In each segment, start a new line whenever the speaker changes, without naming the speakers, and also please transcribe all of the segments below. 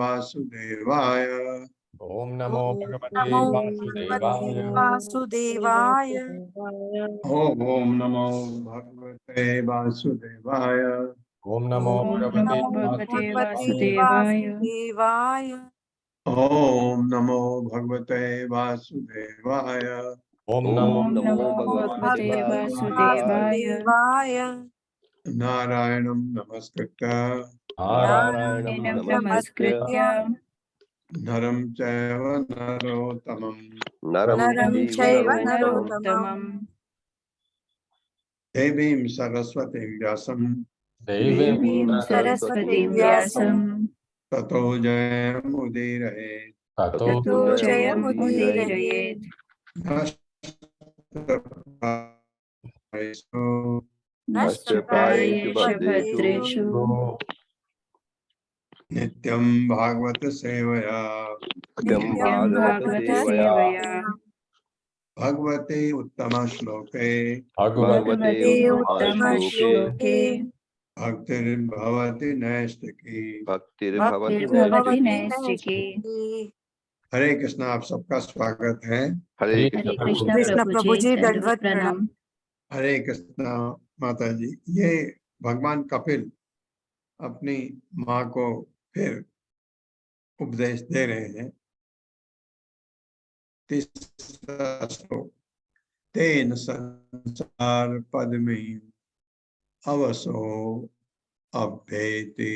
वासुदेवाय।
ओम नमो भगवते वासुदेवाय।
ओम नमो भगवते वासुदेवाय।
ओम नमो भगवते
वासुदेवाय।
ओम नमो भगवते वासुदेवाय।
ओम नमो
भगवते वासुदेवाय।
नारायणं नमस्कृत्य
नारायणं नमस्कृत्य
नरं चैव नरोत्तमं
नरं चैव नरोत्तमं
देवीं सरस्वतीं व्यासं
देवीं सरस्वतीं व्यासं
ततो जयमुदीरयेत्।
ततो जयमुदीरयेत्। नष्टप्रायेषु भद्रेषु
नित्यं भागवत सेवया भगवते उत्तम श्लोके भक्तिर्भवति नैष्ठिकी। हरे कृष्ण। आप सबका स्वागत है।
हरे
कृष्ण प्रभु जी, दंडवत प्रणाम।
हरे कृष्ण माता जी। ये भगवान कपिल अपनी माँ को फिर उपदेश दे रहे हैं। तीसरा श्लोक। तेन संसार पद्मी अवसो अभ्येति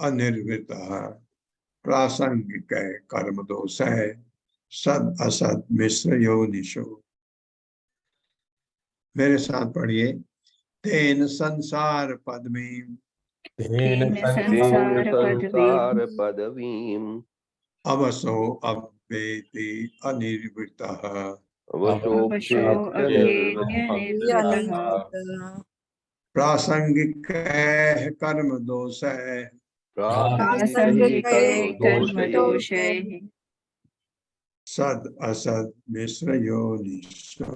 अनिर्वृतः प्रासंगिक कर्म दोष है सद असद मिश्र योनिषु। मेरे साथ पढ़िए। तेन संसार पद्मी
तेन
संसार
संसार पदवीं
अवसो अभ्येति अनिर्वृतः प्रासंगिक कर्म दोष है सद असद मिश्र योनिषु।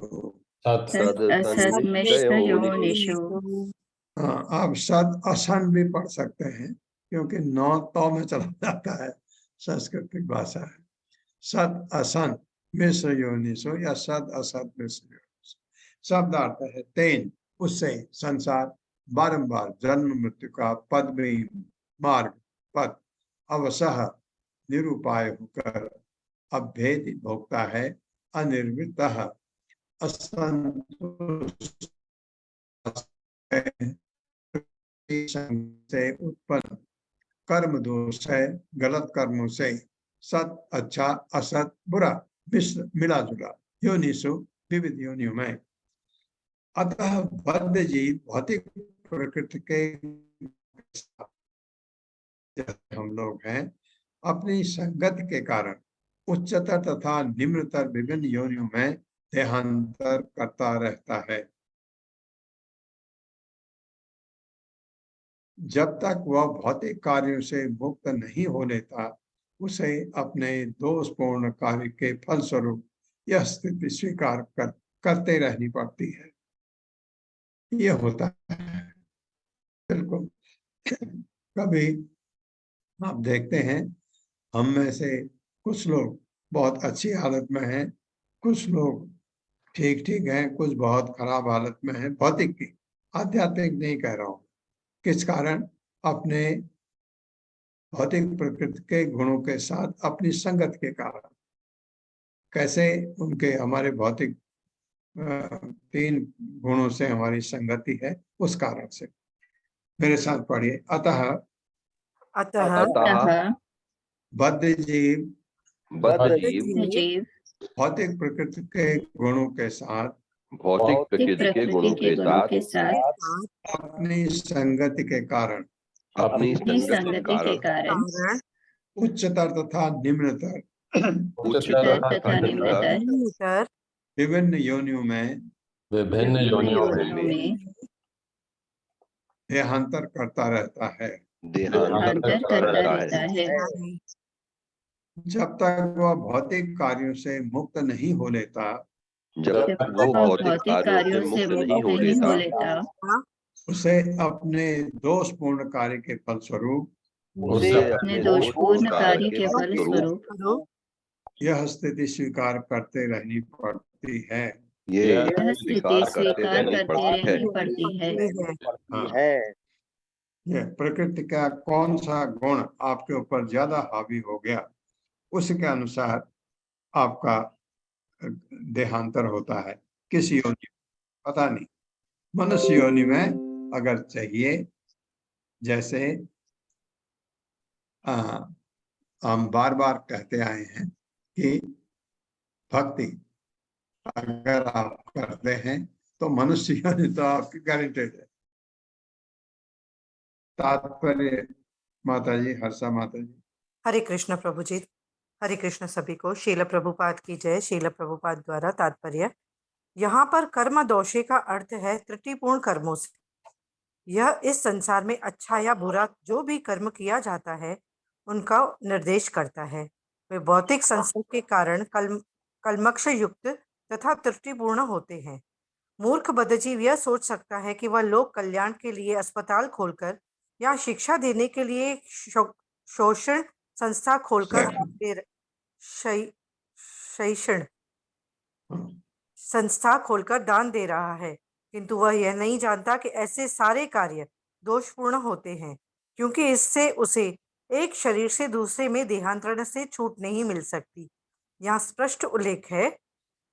हाँ, आप सद असन भी पढ़ सकते हैं क्योंकि नौ तो में चला जाता है, संस्कृत भाषा है। सद असन मिश्र योनिषु या सद असद मिश्र योनिषु। शब्दार्थ है तेन उससे संसार बारंबार जन्म मृत्यु का पद में मार्ग पद अवसह निरुपाय होकर अभेद भोगता है अनिर्वृतः असंतुष्ट से उत्पन्न कर्म दोष है गलत कर्मों से सत अच्छा असत बुरा मिश्र मिला जुला योनिषु विविध योनियों में। अतः बद्ध जीव भौतिक प्रकृति के हम लोग हैं अपनी संगत के कारण उच्चतर तथा निम्नतर विभिन्न योनियों में देहांतर करता रहता है। जब तक वह भौतिक कार्यों से मुक्त नहीं हो लेता उसे अपने दोषपूर्ण कार्य के फलस्वरूप यह स्थिति स्वीकार करते रहनी पड़ती है। यह होता है बिल्कुल। कभी आप देखते हैं हम में से कुछ लोग बहुत अच्छी हालत में हैं, कुछ लोग ठीक ठीक हैं, कुछ बहुत खराब हालत में हैं। भौतिक की, आध्यात्मिक नहीं कह रहा हूँ। किस कारण? अपने भौतिक प्रकृति के गुणों के साथ अपनी संगत के कारण। कैसे? उनके हमारे भौतिक तीन गुणों से हमारी संगति है, उस कारण से। मेरे साथ पढ़िए। अतः बद्ध जीव भौतिक प्रकृति के गुणों के साथ अपनी संगति के कारण उच्चतर तथा निम्नतर विभिन्न योनियों में देहांतर करता रहता है। जब तक वह भौतिक कार्यों से मुक्त नहीं हो लेता उसे अपने दोषपूर्ण कार्य के फलस्वरूप यह स्थिति स्वीकार करते रहनी पड़ती है। यह प्रकृति का कौन सा गुण आपके ऊपर ज्यादा हावी हो गया उसके अनुसार आपका देहांतर होता है। किस योनि में पता नहीं। मनुष्य योनि में अगर चाहिए, जैसे हम बार बार कहते आए हैं कि भक्ति अगर आप करते हैं तो मनुष्य योनि तो आपकी गारंटेड है। तात्पर्य माता जी, हर्षा माता जी।
हरे कृष्ण प्रभु जी। हरे कृष्ण सभी को। शील प्रभुपाद की जय। शील प्रभुपाद द्वारा तात्पर्य। यहाँ पर कर्म दोषे का अर्थ है त्रुटिपूर्ण कर्मों से। यह इस संसार में अच्छा या बुरा जो भी कर्म किया जाता है उनका निर्देश करता है। वे भौतिक संसर्ग के कारण कल्मष युक्त तथा त्रुटिपूर्ण होते हैं। मूर्ख बद्धजीव यह सोच सकता है कि वह लोक कल्याण के लिए अस्पताल खोलकर या शिक्षा देने के लिए शोषण संस्था खोलकर शैक्षण संस्था खोलकर दान दे रहा है, किंतु वह यह नहीं जानता कि ऐसे सारे कार्य दोषपूर्ण होते हैं, क्योंकि इससे उसे एक शरीर से दूसरे में देहांतरण से छूट नहीं मिल सकती। यहाँ स्पष्ट उल्लेख है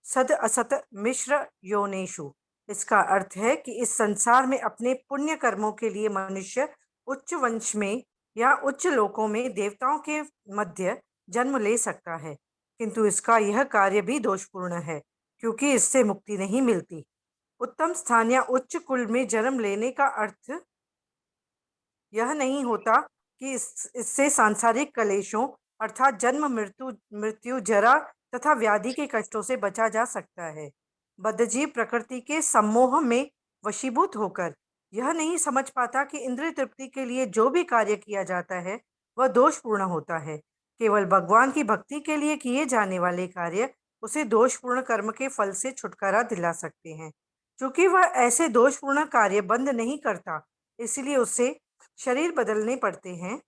सद असत मिश्र योनेषु। इसका अर्थ है कि इस संसार में अपने पुण्य कर्मों के लिए मनुष्य उच्च वंश में या उच्च लोकों में देवताओं के मध्य जन्म ले सकता है, किंतु इसका यह कार्य भी दोषपूर्ण है क्योंकि इससे मुक्ति नहीं मिलती। उत्तम स्थान या उच्च कुल में जन्म लेने का अर्थ यह नहीं होता कि इससे सांसारिक कलेशों अर्थात जन्म मृत्यु जरा तथा व्याधि के कष्टों से बचा जा सकता है। बद्धजीव प्रकृति के सम्मोह में वशीभूत होकर यह नहीं समझ पाता कि इंद्रिय तृप्ति के लिए जो भी कार्य किया जाता है वह दोषपूर्ण होता है। केवल भगवान की भक्ति के लिए किए जाने वाले कार्य उसे दोषपूर्ण कर्म के फल से छुटकारा दिला सकते हैं। चूंकि वह ऐसे दोषपूर्ण कार्य बंद नहीं करता, इसलिए उसे शरीर बदलने पड़ते हैं,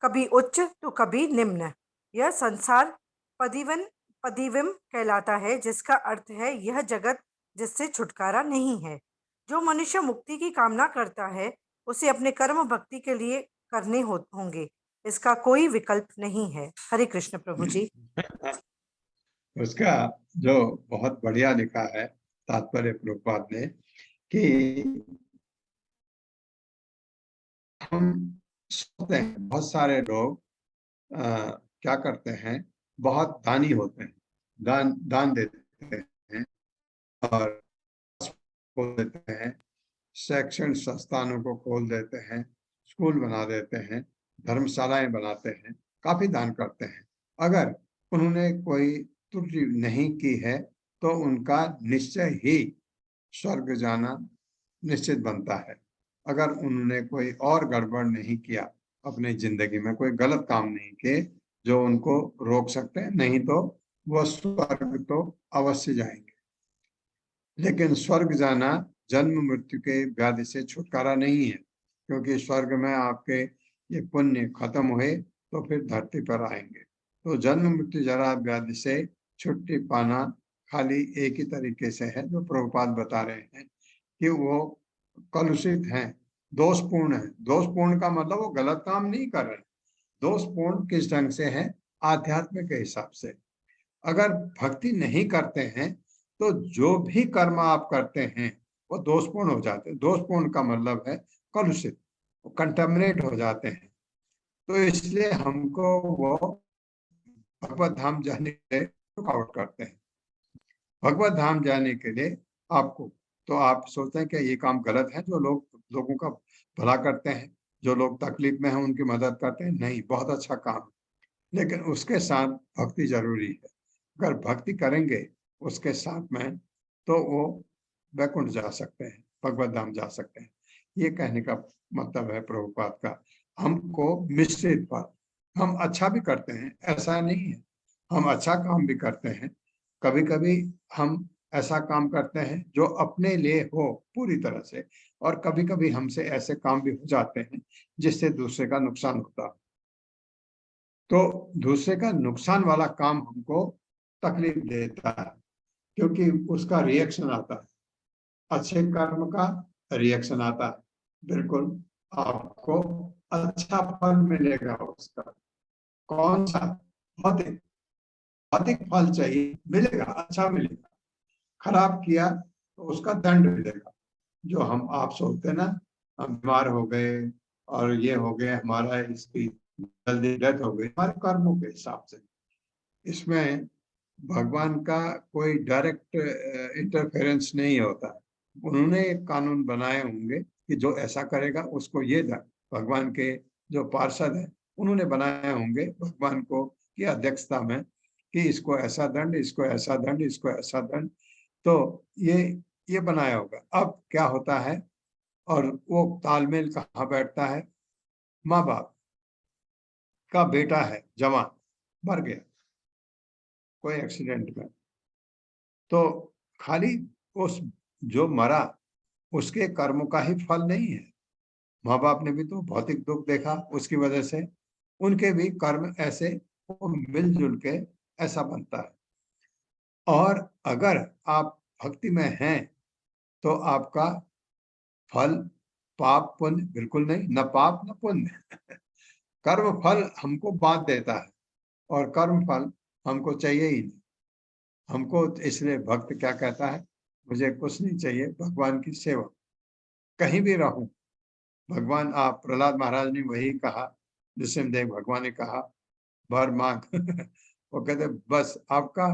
कभी उच्च तो कभी निम्न। यह संसार पदिविम कहलाता है, जिसका अर्थ है यह जगत जिससे छुटकारा नहीं है। जो मनुष्य मुक्ति की कामना करता है उसे अपने कर्म भक्ति के लिए करने होंगे, इसका कोई विकल्प नहीं है। हरे कृष्ण प्रभु जी।
उसका जो बहुत बढ़िया लिखा है तात्पर्य प्रभुपाद ने कि हम सोचते हैं बहुत सारे लोग क्या करते हैं, बहुत दानी होते हैं, दान देते हैं और खोल देते हैं, शैक्षणिक संस्थानों को खोल देते हैं, स्कूल बना देते हैं, धर्मशालाएं बनाते हैं, काफी दान करते हैं। अगर उन्होंने कोई त्रुटि नहीं की है तो उनका निश्चय ही स्वर्ग जाना निश्चित बनता है। अगर उन्होंने कोई और गड़बड़ नहीं किया, अपनी जिंदगी में कोई गलत काम नहीं किए जो उनको रोक सकते हैं, नहीं तो वह स्वर्ग तो अवश्य जाएंगे। लेकिन स्वर्ग जाना जन्म मृत्यु के व्याधि से छुटकारा नहीं है, क्योंकि स्वर्ग में आपके ये पुण्य खत्म हुए तो फिर धरती पर आएंगे। तो जन्म मृत्यु जरा व्याधि से छुट्टी पाना खाली एक ही तरीके से है जो प्रभुपाद बता रहे हैं कि वो कलुषित हैं, दोषपूर्ण है। दोषपूर्ण का मतलब वो गलत काम नहीं कर रहे। दोषपूर्ण किस ढंग से है? आध्यात्म के हिसाब से। अगर भक्ति नहीं करते हैं तो जो भी कर्म आप करते हैं वो दोषपूर्ण हो जाते हैं। दोषपूर्ण का मतलब है कलुषित, कंटेमिनेट हो जाते हैं। तो इसलिए हमको वो भगवत धाम जाने के लिए रुकावट करते हैं। भगवत धाम जाने के लिए आपको, तो आप सोचते हैं कि ये काम गलत है, जो लोगों का भला करते हैं, जो लोग तकलीफ में हैं उनकी मदद करते हैं, नहीं, बहुत अच्छा काम, लेकिन उसके साथ भक्ति जरूरी है। अगर भक्ति करेंगे उसके साथ में तो वो वैकुंठ जा सकते हैं, भगवत धाम जा सकते हैं। ये कहने का मतलब है प्रभुपाद का। हमको मिश्रित फल, हम अच्छा भी करते हैं, ऐसा नहीं है, हम अच्छा काम भी करते हैं। कभी कभी हम ऐसा काम करते हैं जो अपने लिए हो पूरी तरह से, और कभी कभी हमसे ऐसे काम भी हो जाते हैं जिससे दूसरे का नुकसान होता है। तो दूसरे का नुकसान वाला काम हमको तकलीफ देता है, क्योंकि उसका रिएक्शन आता है। अच्छे कर्म का रिएक्शन आता है, बिल्कुल आपको अच्छा फल मिलेगा उसका। कौन सा? भौतिक भौतिक फल चाहिए, मिलेगा, अच्छा मिलेगा। खराब किया तो उसका दंड मिलेगा। जो हम आप सोचते ना, हम बीमार हो गए और ये हो गए, हमारा इसकी जल्दी डेथ हो गई, हमारे कर्मों के हिसाब से। इसमें भगवान का कोई डायरेक्ट इंटरफेरेंस नहीं होता। उन्होंने एक कानून बनाए होंगे कि जो ऐसा करेगा उसको ये दंड। भगवान के जो पार्षद हैं उन्होंने बनाए होंगे भगवान को की अध्यक्षता में कि इसको ऐसा दंड, इसको ऐसा दंड, इसको ऐसा दंड। तो ये बनाया होगा। अब क्या होता है, और वो तालमेल कहाँ बैठता है? माँ बाप का बेटा है जवान, मर गया कोई एक्सीडेंट में, तो खाली उस जो मरा उसके कर्मों का ही फल नहीं है। माँ बाप ने भी तो भौतिक दुख देखा, उसकी वजह से उनके भी कर्म ऐसे मिलजुल के ऐसा बनता है। और अगर आप भक्ति में हैं तो आपका फल पाप पुण्य बिल्कुल नहीं, न पाप न पुण्य। कर्म फल हमको बांध देता है। और कर्म फल हमको चाहिए ही नहीं। हमको इसलिए भक्त क्या कहता है, मुझे कुछ नहीं चाहिए, भगवान की सेवा, कहीं भी रहूं भगवान। आप प्रहलाद महाराज ने वही कहा, नृसिंहदेव भगवान ने कहा वर मांग वो कहते बस आपका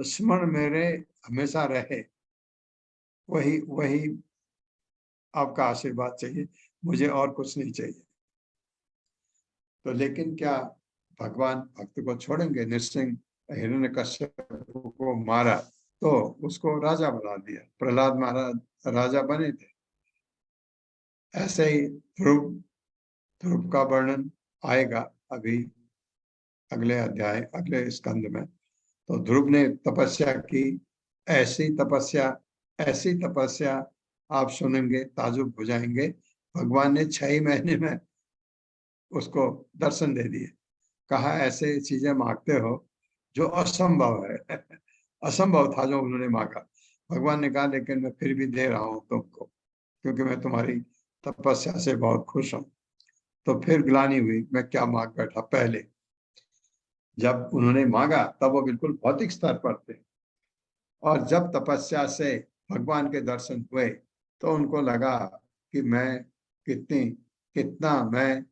स्मरण मेरे हमेशा रहे, वही वही आपका आशीर्वाद चाहिए, मुझे और कुछ नहीं चाहिए। तो लेकिन क्या भगवान भक्त को छोड़ेंगे? नृसिंह हिरण्यकश्यप को मारा तो उसको राजा बना दिया, प्रहलाद महाराज राजा बने थे। ऐसे ही ध्रुव, ध्रुव का वर्णन आएगा अभी अगले अध्याय, अगले स्कंद में। तो ध्रुव ने तपस्या की, ऐसी तपस्या, ऐसी तपस्या, आप सुनेंगे ताजुब हो जाएंगे। भगवान ने 6 महीने में उसको दर्शन दे दिए। कहा ऐसे चीजें मांगते हो जो असंभव है असंभव था जो उन्होंने मांगा। भगवान ने कहा लेकिन मैं फिर भी दे रहा हूं तुमको, क्योंकि मैं तुम्हारी तपस्या से बहुत खुश हूं। तो फिर ग्लानि हुई, मैं क्या मांग बैठा। पहले जब उन्होंने मांगा तब वो बिल्कुल भौतिक स्तर पर थे, और जब तपस्या से भगवान के दर्शन हुए तो उनको लगा कि मैं कितना मैं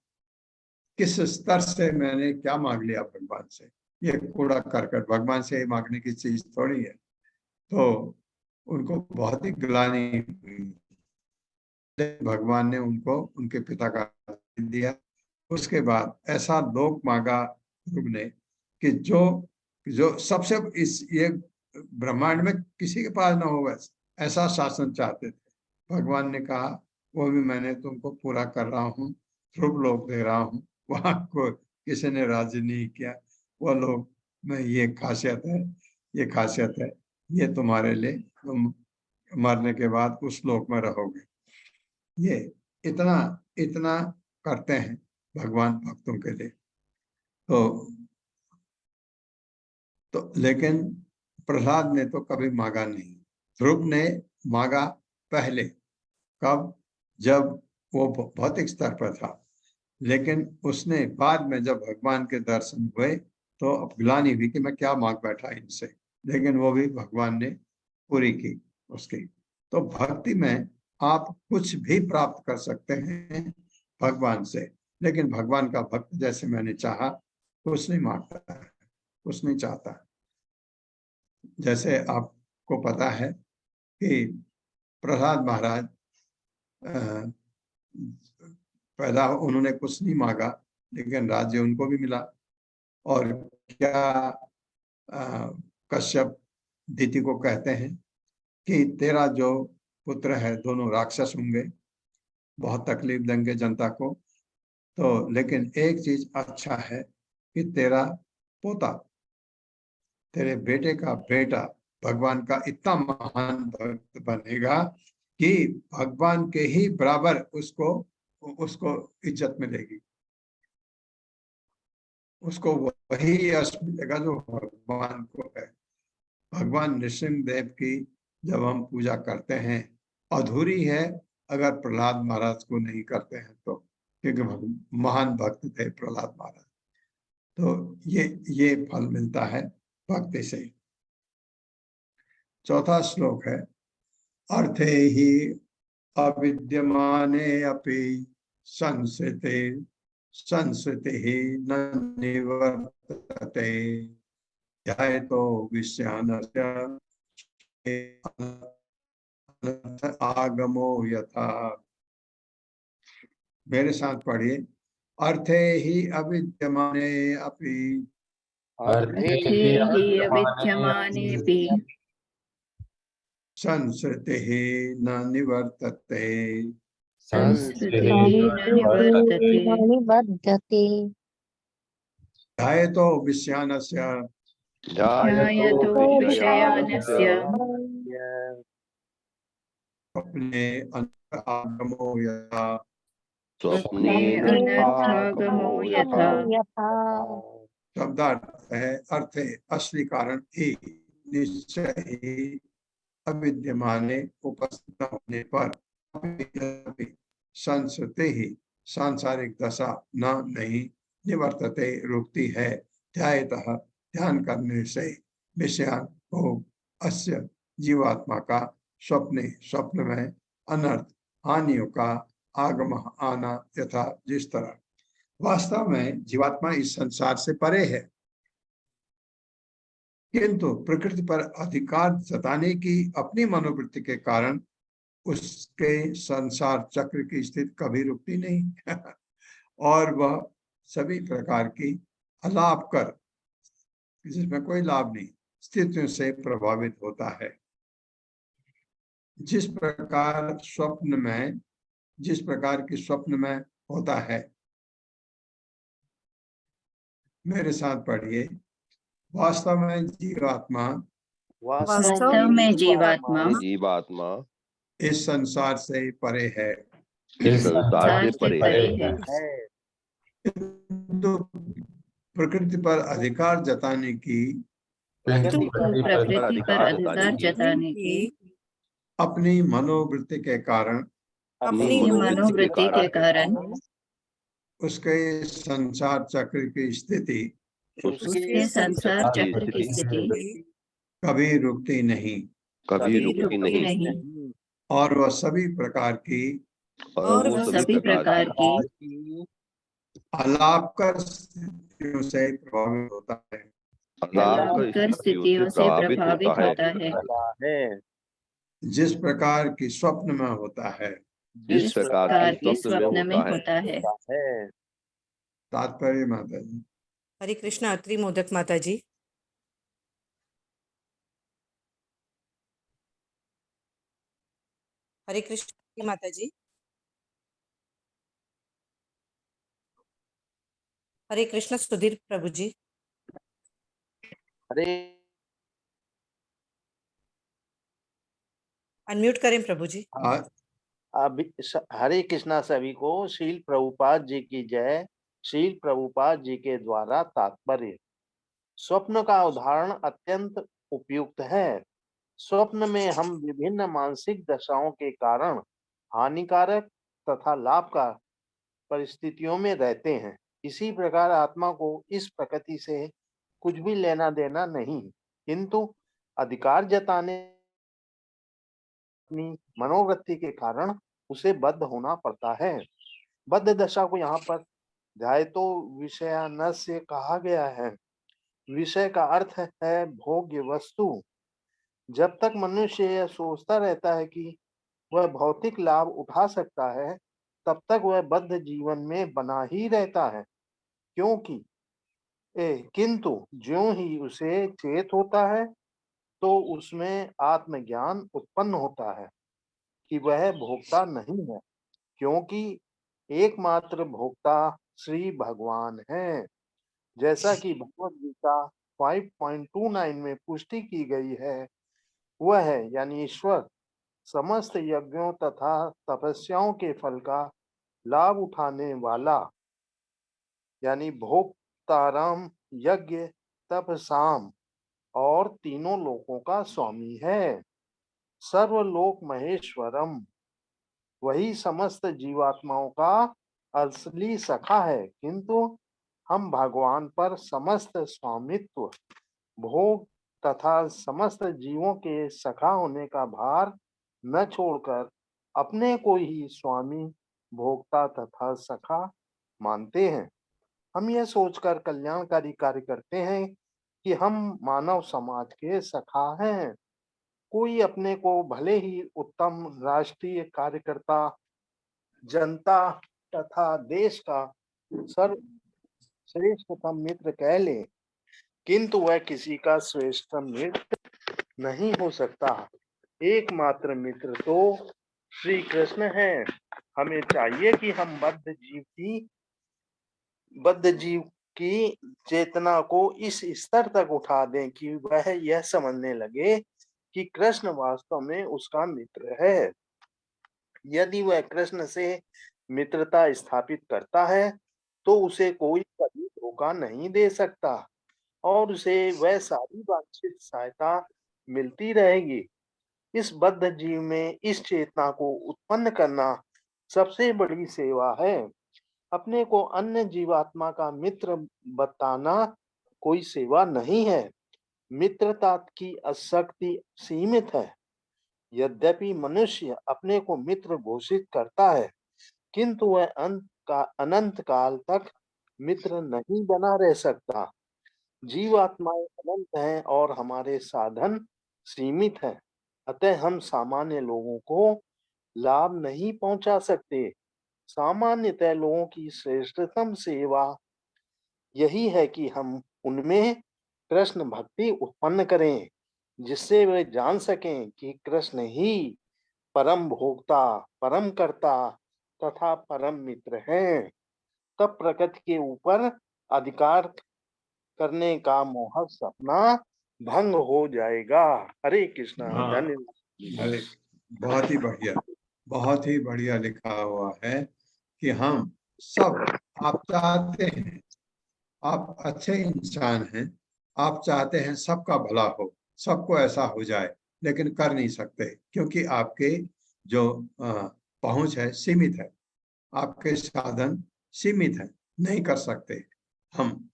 किस स्तर से मैंने क्या मांग लिया भगवान से। ये कूड़ा करकट भगवान से मांगने की चीज थोड़ी है। तो उनको बहुत ही ग्लानि हुई। भगवान ने उनको उनके पिता का दिया। उसके बाद ऐसा लोक मांगा ध्रुव ने कि जो जो सबसे इस ये ब्रह्मांड में किसी के पास ना हो ऐसा शासन चाहते थे। भगवान ने कहा वो भी मैंने तुमको पूरा कर रहा हूँ, ध्रुव लोक दे रहा हूँ। वहां को किसी ने राजी नहीं किया। वो लोग में ये खासियत है, ये खासियत है, ये तुम्हारे लिए, तुम मरने के बाद उस लोक में रहोगे। ये इतना इतना करते हैं भगवान भक्तों के लिए। तो लेकिन प्रहलाद ने तो कभी मांगा नहीं। ध्रुव ने मांगा पहले, कब? जब वो भौतिक स्तर पर था। लेकिन उसने बाद में जब भगवान के दर्शन हुए तो अब ग्लानि हुई कि मैं क्या मांग बैठा इनसे, लेकिन वो भी भगवान ने पूरी की उसकी। तो भक्ति में आप कुछ भी प्राप्त कर सकते हैं भगवान से, लेकिन भगवान का भक्त जैसे मैंने चाहा कुछ नहीं मांगता है, कुछ नहीं चाहता। जैसे आपको पता है कि प्रहलाद महाराज पैदा, उन्होंने कुछ नहीं मांगा लेकिन राज्य उनको भी मिला। और क्या कश्यप दिति को कहते हैं कि तेरा जो पुत्र है दोनों राक्षस होंगे, बहुत तकलीफ देंगे जनता को, तो लेकिन एक चीज अच्छा है कि तेरा पोता, तेरे बेटे का बेटा भगवान का इतना महान भक्त बनेगा कि भगवान के ही बराबर उसको उसको इज्जत मिलेगी, उसको वही यश मिलेगा जो भगवान को है। भगवान नृसिंहदेव की जब हम पूजा करते हैं अधूरी है अगर प्रहलाद महाराज को नहीं करते हैं तो, क्योंकि महान भक्त थे प्रहलाद महाराज। तो ये फल मिलता है भक्ति से। चौथा श्लोक है, अर्थे ही अविद्यमाने अपि संस्कृते संस्कृति ही न निवर्तते ध्यायतो विषयानस्य आगमो यथा। मेरे साथ पढ़िए, अर्थे ही अविद्यमाने अपि
अर्थे हि अविद्यमानेऽपि
संस्कृति ही न निवर्तते
संस्कृतिः न निवर्तते
ध्यायतो विषयानस्य
ध्यायतो विषयानस्य
अपने आगमो यथा।
स्वप्ने अनर्थागमो यथा।
शब्दार्थ है, अर्थ है, असली कारण ही, निश्चय ही, अविद्यमाने उपस्थित होने पर संस्कृति ही सांसारिक दशा न नहीं निवर्तते रुकती है ध्यायतः ध्यान करने से विषयान भोग अस्य जीवात्मा का स्वप्ने स्वप्न में अनर्थ हानियों का आगम आना यथा जिस तरह वास्तव में जीवात्मा इस संसार से परे है, किंतु प्रकृति पर अधिकार जताने की अपनी मनोवृत्ति के कारण उसके संसार चक्र की स्थिति कभी रुकती नहीं और वह सभी प्रकार की अलाभ कर जिसमें कोई लाभ नहीं स्थितियों से प्रभावित होता है। जिस प्रकार की स्वप्न में होता है, मेरे साथ पढ़िए, वास्तव में जीवात्मा
वास्तव में
जीवात्मा
इस संसार से परे है,
इस संसार से परे है,
किंतु प्रकृति पर अधिकार जताने की
प्रकृति पर अधिकार जताने की
अपनी मनोवृत्ति के कारण उसके संसार चक्र की स्थिति कभी रुकती नहीं और वह सभी प्रकार की अलाभकर स्थितियों से प्रभावित होता है। जिस प्रकार की स्वप्न में होता है, तात्पर्य माता जी।
हरे कृष्ण। अत्रि मोदक माता जी। हरे कृष्ण माता जी। हरे कृष्ण सुधीर प्रभु जी।
हरे
अनम्यूट करें प्रभु जी।
हरे कृष्णा सभी को। श्रील प्रभुपाद जी की जय। श्रील प्रभुपाद जी के द्वारा तात्पर्य। स्वप्न का उदाहरण अत्यंत उपयुक्त है। स्वप्न में हम विभिन्न मानसिक दशाओं के कारण हानिकारक तथा लाभ का परिस्थितियों में रहते हैं। इसी प्रकार आत्मा को इस प्रकृति से कुछ भी लेना देना नहीं, किंतु अधिकार जताने अपनी मनोवृत्ति के कारण उसे बद्ध होना पड़ता है। बद्ध दशा को यहाँ पर ध्यायतो विषयानस्य कहा गया है। विषय का अर्थ है भोग्य वस्तु। जब तक मनुष्य यह सोचता रहता है कि वह भौतिक लाभ उठा सकता है, तब तक वह बद्ध जीवन में बना ही रहता है। किंतु ज्यों ही उसे चेत होता है तो उसमें आत्मज्ञान उत्पन्न होता है कि वह भोक्ता नहीं है, क्योंकि एकमात्र भोक्ता श्री भगवान है। जैसा कि भगवद गीता 5.29 में पुष्टि की गई है, वह है यानी ईश्वर समस्त यज्ञों तथा तपस्याओं के फल का लाभ उठाने वाला यानी भोक्ताराम यज्ञ तप साम और तीनों लोकों का स्वामी है। सर्वलोक महेश्वरम, वही समस्त जीवात्माओं का असली सखा है, किंतु हम भगवान पर समस्त स्वामित्व भोग तथा समस्त जीवों के सखा होने का भार न छोड़कर अपने को ही स्वामी भोक्ता तथा सखा मानते हैं। हम यह सोचकर कल्याणकारी कार्य करते हैं कि हम मानव समाज के सखा हैं। कोई अपने को भले ही उत्तम राष्ट्रीय कार्यकर्ता, जनता तथा देश का सर्वश्रेष्ठतम मित्र कह ले, किंतु वह किसी का श्रेष्ठ मित्र नहीं हो सकता। एकमात्र मित्र तो श्री कृष्ण है। हमें चाहिए कि हम बद्ध जीव की चेतना को इस स्तर तक उठा दें कि वह यह समझने लगे कि कृष्ण वास्तव में उसका मित्र है। यदि वह कृष्ण से मित्रता स्थापित करता है तो उसे कोई कभी धोखा नहीं दे सकता और उसे वह सारी वांछित सहायता मिलती रहेगी। इस बद्ध जीव में इस चेतना को उत्पन्न करना सबसे बड़ी सेवा है। अपने को अन्य जीवात्मा का मित्र बताना कोई सेवा नहीं है। मित्रता की आसक्ति सीमित है। यद्यपि मनुष्य अपने को मित्र घोषित करता है, किंतु वह अनंत काल तक मित्र नहीं बना रह सकता। जीवात्माएं अनंत हैं और हमारे साधन सीमित हैं। अतः हम सामान्य लोगों को लाभ नहीं पहुंचा सकते। सामान्यतः लोगों की श्रेष्ठतम सेवा यही है कि हम उनमें कृष्ण भक्ति उत्पन्न करें, जिससे वे जान सकें कि कृष्ण ही परम भोक्ता, परम कर्ता तथा परम मित्र हैं। तब प्रकृति के ऊपर अधिकार करने का मोहक सपना भंग हो जाएगा। हरे कृष्णा।
हाँ।
धन्यवाद।
अरे बहुत ही बढ़िया लिखा हुआ है कि हम सब, आप चाहते हैं, आप अच्छे इंसान हैं, आप चाहते हैं सबका भला हो, सबको ऐसा हो जाए, लेकिन कर नहीं सकते क्योंकि आपके जो पहुंच है सीमित है, आपके साधन सीमित है, नहीं कर सकते। हम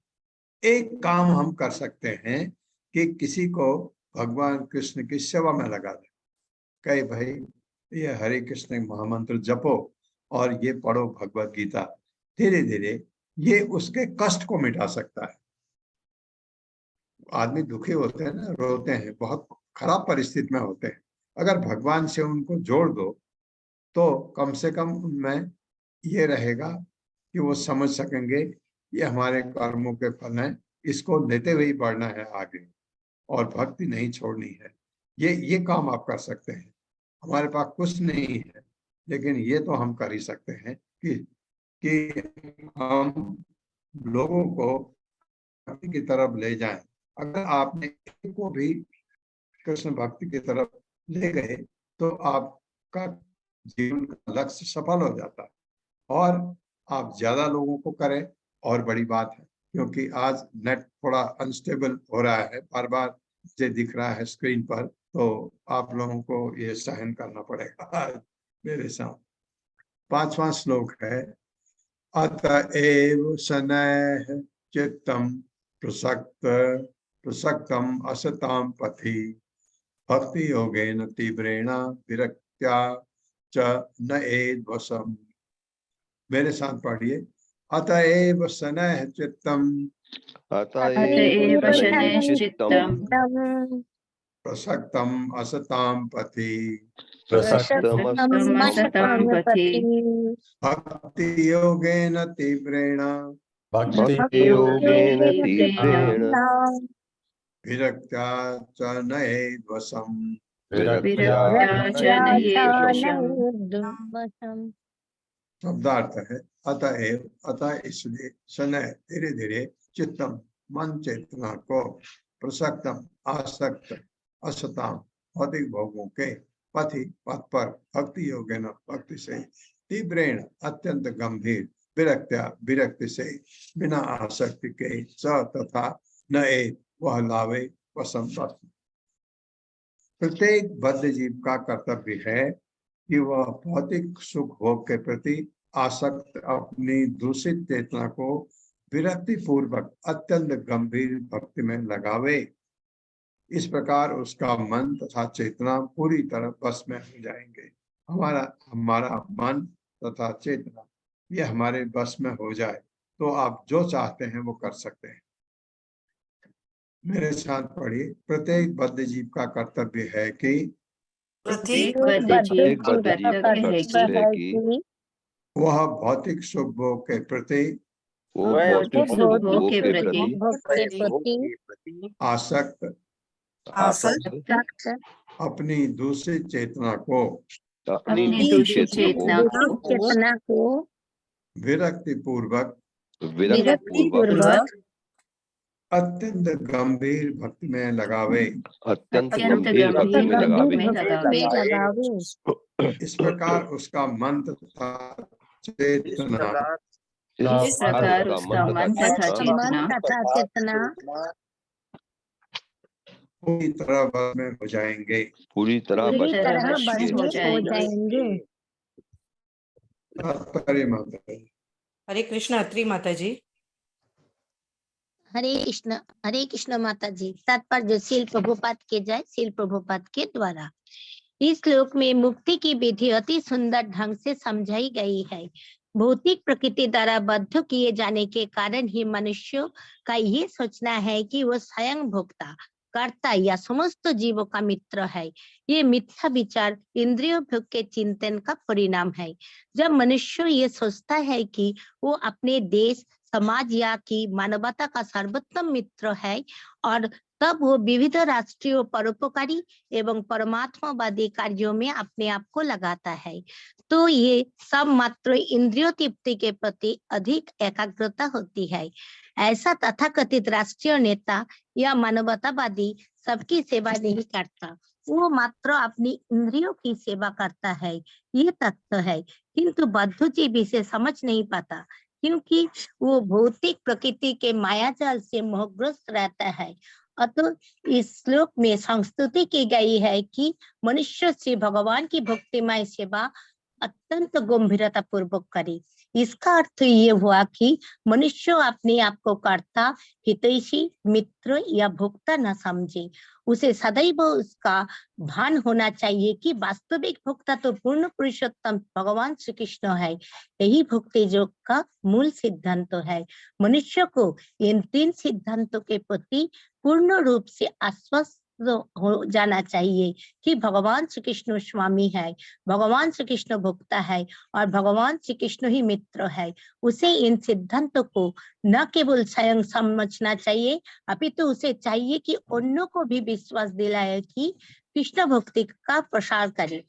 एक काम हम कर सकते हैं कि किसी को भगवान कृष्ण की सेवा में लगा दें। कहे भाई ये हरे कृष्ण महामंत्र जपो और ये पढ़ो भगवत गीता, धीरे धीरे ये उसके कष्ट को मिटा सकता है। आदमी दुखी होते हैं ना, रोते हैं, बहुत खराब परिस्थिति में होते हैं, अगर भगवान से उनको जोड़ दो तो कम से कम उनमें ये रहेगा कि वो समझ सकेंगे ये हमारे कर्मों के फल हैं, इसको लेते हुए ही बढ़ना है आगे और भक्ति नहीं छोड़नी है। ये काम आप कर सकते हैं। हमारे पास कुछ नहीं है, लेकिन ये तो हम कर ही सकते हैं कि हम लोगों को भक्ति की तरफ ले जाएं। अगर आपने एक को भी कृष्ण भक्ति की तरफ ले गए तो आपका जीवन का लक्ष्य सफल हो जाता है। और आप ज्यादा लोगों को करें और बड़ी बात है, क्योंकि आज नेट थोड़ा अनस्टेबल हो रहा है, बार बार मुझे दिख रहा है स्क्रीन पर, तो आप लोगों को ये सहन करना पड़ेगा मेरे साथ। 5वां श्लोक है, अतएव शनैः चित्तम प्रसक्तम असताम पथि भक्ति योगेन तीव्रेण विरक्त्या च नयेद् वशम्। मेरे साथ पढ़िए, अतएव शनैः चित्तम
अतएव शनैश्चित्तम्
प्रसक्तम असताम पथि
प्रसक्तम् असतां पथि
भक्ति योगेन तीव्रेण
भक्ति योगेन तीव्रेण
विरक्त्या च नयेद् वशम्।
विरक्त्या च नयेद् वशम्।
शब्दार्थ है अतएव, अतः इसलिए, शनैः धीरे धीरे, चित्तम मन चेतना को, प्रसक्तम आसक्त, असताम भौतिक भोगों के, पथि पथ पर, भक्ति योगेन भक्ति से, तीव्रेण अत्यंत गंभीर, विरक्त्या विरक्ति से, बिना आसक्ति के, च तथा नए वह लावे वसम वश। प्रत्येक बद्ध जीव का कर्तव्य है कि वह भौतिक सुख भोग के प्रति आसक्त अपनी दूषित चेतना को विरक्ति पूर्वक अत्यंत गंभीर भक्ति में लगावे। इस प्रकार उसका मन तथा चेतना पूरी तरह बस में हो जाएंगे। हमारा मन तथा चेतना ये हमारे बस में हो जाए तो आप जो चाहते हैं वो कर सकते हैं। मेरे साथ पढ़िए, प्रत्येक बद्ध जीव का कर्तव्य है कि
प्रत्येक बद्ध जीव का कर्तव्य है कि
वह भौतिक सुख भोग के प्रति
भौतिक सुख भोग के प्रति
आसक्त अपनी दूसरी चेतना को
अपनी दूसरी चेतना को
विरक्ति पूर्वक अत्यंत गंभीर भक्ति में लगावे।
अत्यंत गंभीर भक्ति में लगावे।
इस प्रकार उसका मन तथा चेतना
इस प्रकार उसका मन तथा चेतना
पूरी तरह बस में हो जाएंगे।
पूरी तरह बस
हो जाएंगे।
तात्पर्य माता जी।
हरे कृष्ण। अत्री माता जी।
हरे कृष्ण माता जी। तात्पर्य श्रील प्रभुपाद के जय, श्रील प्रभुपाद के द्वारा। इस श्लोक में मुक्ति की विधि अति सुंदर ढंग से समझाई गई है। भौतिक प्रकृति द्वारा बद्ध किए जाने के कारण ही मनुष्यों का ये सोचना है कि वो स्वयं भोक्ता, कर्ता या समस्त जीवों का मित्र है। ये मिथ्या विचार इंद्रियों भोग के चिंतन का परिणाम है। जब मनुष्य ये सोचता है कि वो अपने देश, समाज या की मानवता का सर्वोत्तम मित्र है, और तब वो विविध राष्ट्रीय परोपकारी एवं परमात्मावादी कार्यों में अपने आप को लगाता है, तो ये सब मात्र इंद्रियों तृप्ति के प्रति अधिक एकाग्रता होती है। ऐसा तथाकथित राष्ट्रीय नेता या मानवतावादी सबकी सेवा नहीं करता, वो मात्र अपनी इंद्रियों की सेवा करता है। ये तथ्य है, किंतु बद्धजीव इसे समझ नहीं पाता, क्योंकि वो भौतिक प्रकृति के मायाजाल से मोहग्रस्त रहता है। अतः इस श्लोक में संस्तुति की गई है कि मनुष्य श्री भगवान की भक्तिमय सेवा अत्यंत गंभीरता पूर्वक करे। इसका अर्थ ये हुआ कि मनुष्य अपने आप को कर्ता, हितैषी, मित्र या भोक्ता न समझे। उसे सदैव उसका भान होना चाहिए कि वास्तविक भोक्ता तो पूर्ण पुरुषोत्तम भगवान श्री कृष्ण है। यही भक्ति योग का मूल सिद्धांत है। मनुष्य को इन तीन सिद्धांतों के प्रति पूर्ण रूप से आश्वस्त हो जाना चाहिए कि भगवान श्री कृष्ण स्वामी है, भगवान श्री कृष्ण भोक्ता है और भगवान श्री कृष्ण ही मित्र है। उसे इन सिद्धांतों को न केवल स्वयं समझना चाहिए, अपितु उसे चाहिए कि अन्यों को भी विश्वास दिलाए कि कृष्ण भक्ति का प्रसार करे।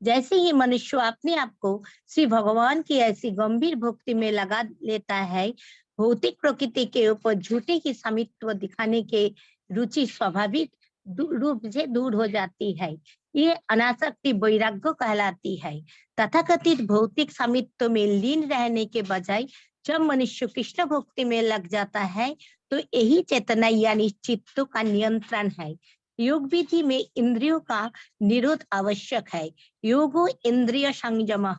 जैसे ही मनुष्य अपने आप को श्री भगवान की ऐसी गंभीर भक्ति में लगा लेता है, भौतिक प्रकृति के ऊपर झूठे ही स्वामित्व दिखाने के रुचि स्वाभाविक रूप से दूर हो जाती है। ये अनासक्ति वैराग्य कहलाती है। तथाकथित भौतिक स्वामित्व में लीन रहने के बजाय जब मनुष्य कृष्ण भक्ति में लग जाता है, तो यही चेतना यानी चित्त का नियंत्रण है। योग विधि में इंद्रियों का निरोध आवश्यक है। योगो इंद्रिय संयम,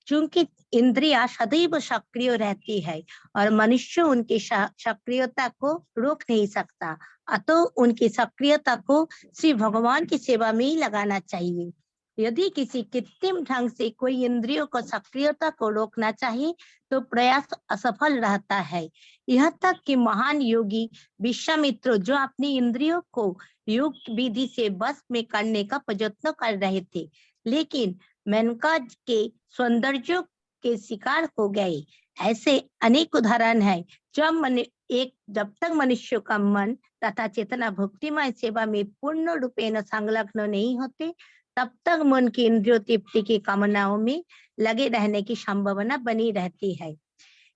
चूंकि इंद्रियां सदैव सक्रिय रहती है और मनुष्य उनकी सक्रियता को रोक नहीं सकता, अतः उनकी सक्रियता को श्री भगवान की सेवा में ही लगाना चाहिए। यदि किसी कृत्रिम ढंग से कोई इंद्रियों को सक्रियता को रोकना चाहिए तो प्रयास असफल रहता है। यहाँ तक कि महान योगी विश्वामित्र, जो अपनी इंद्रियों को योग विधि से बस में करने का प्रयत्न कर रहे थे, लेकिन मेनका के सौंदर्य के शिकार हो गए। ऐसे अनेक उदाहरण है। जब तक मनुष्य का मन तथा चेतना भक्तिमय सेवा में पूर्ण रूपेण संलग्न नहीं होते, तब तक मन की इंद्रिय तृप्ति की कामनाओं में लगे रहने की संभावना बनी रहती है।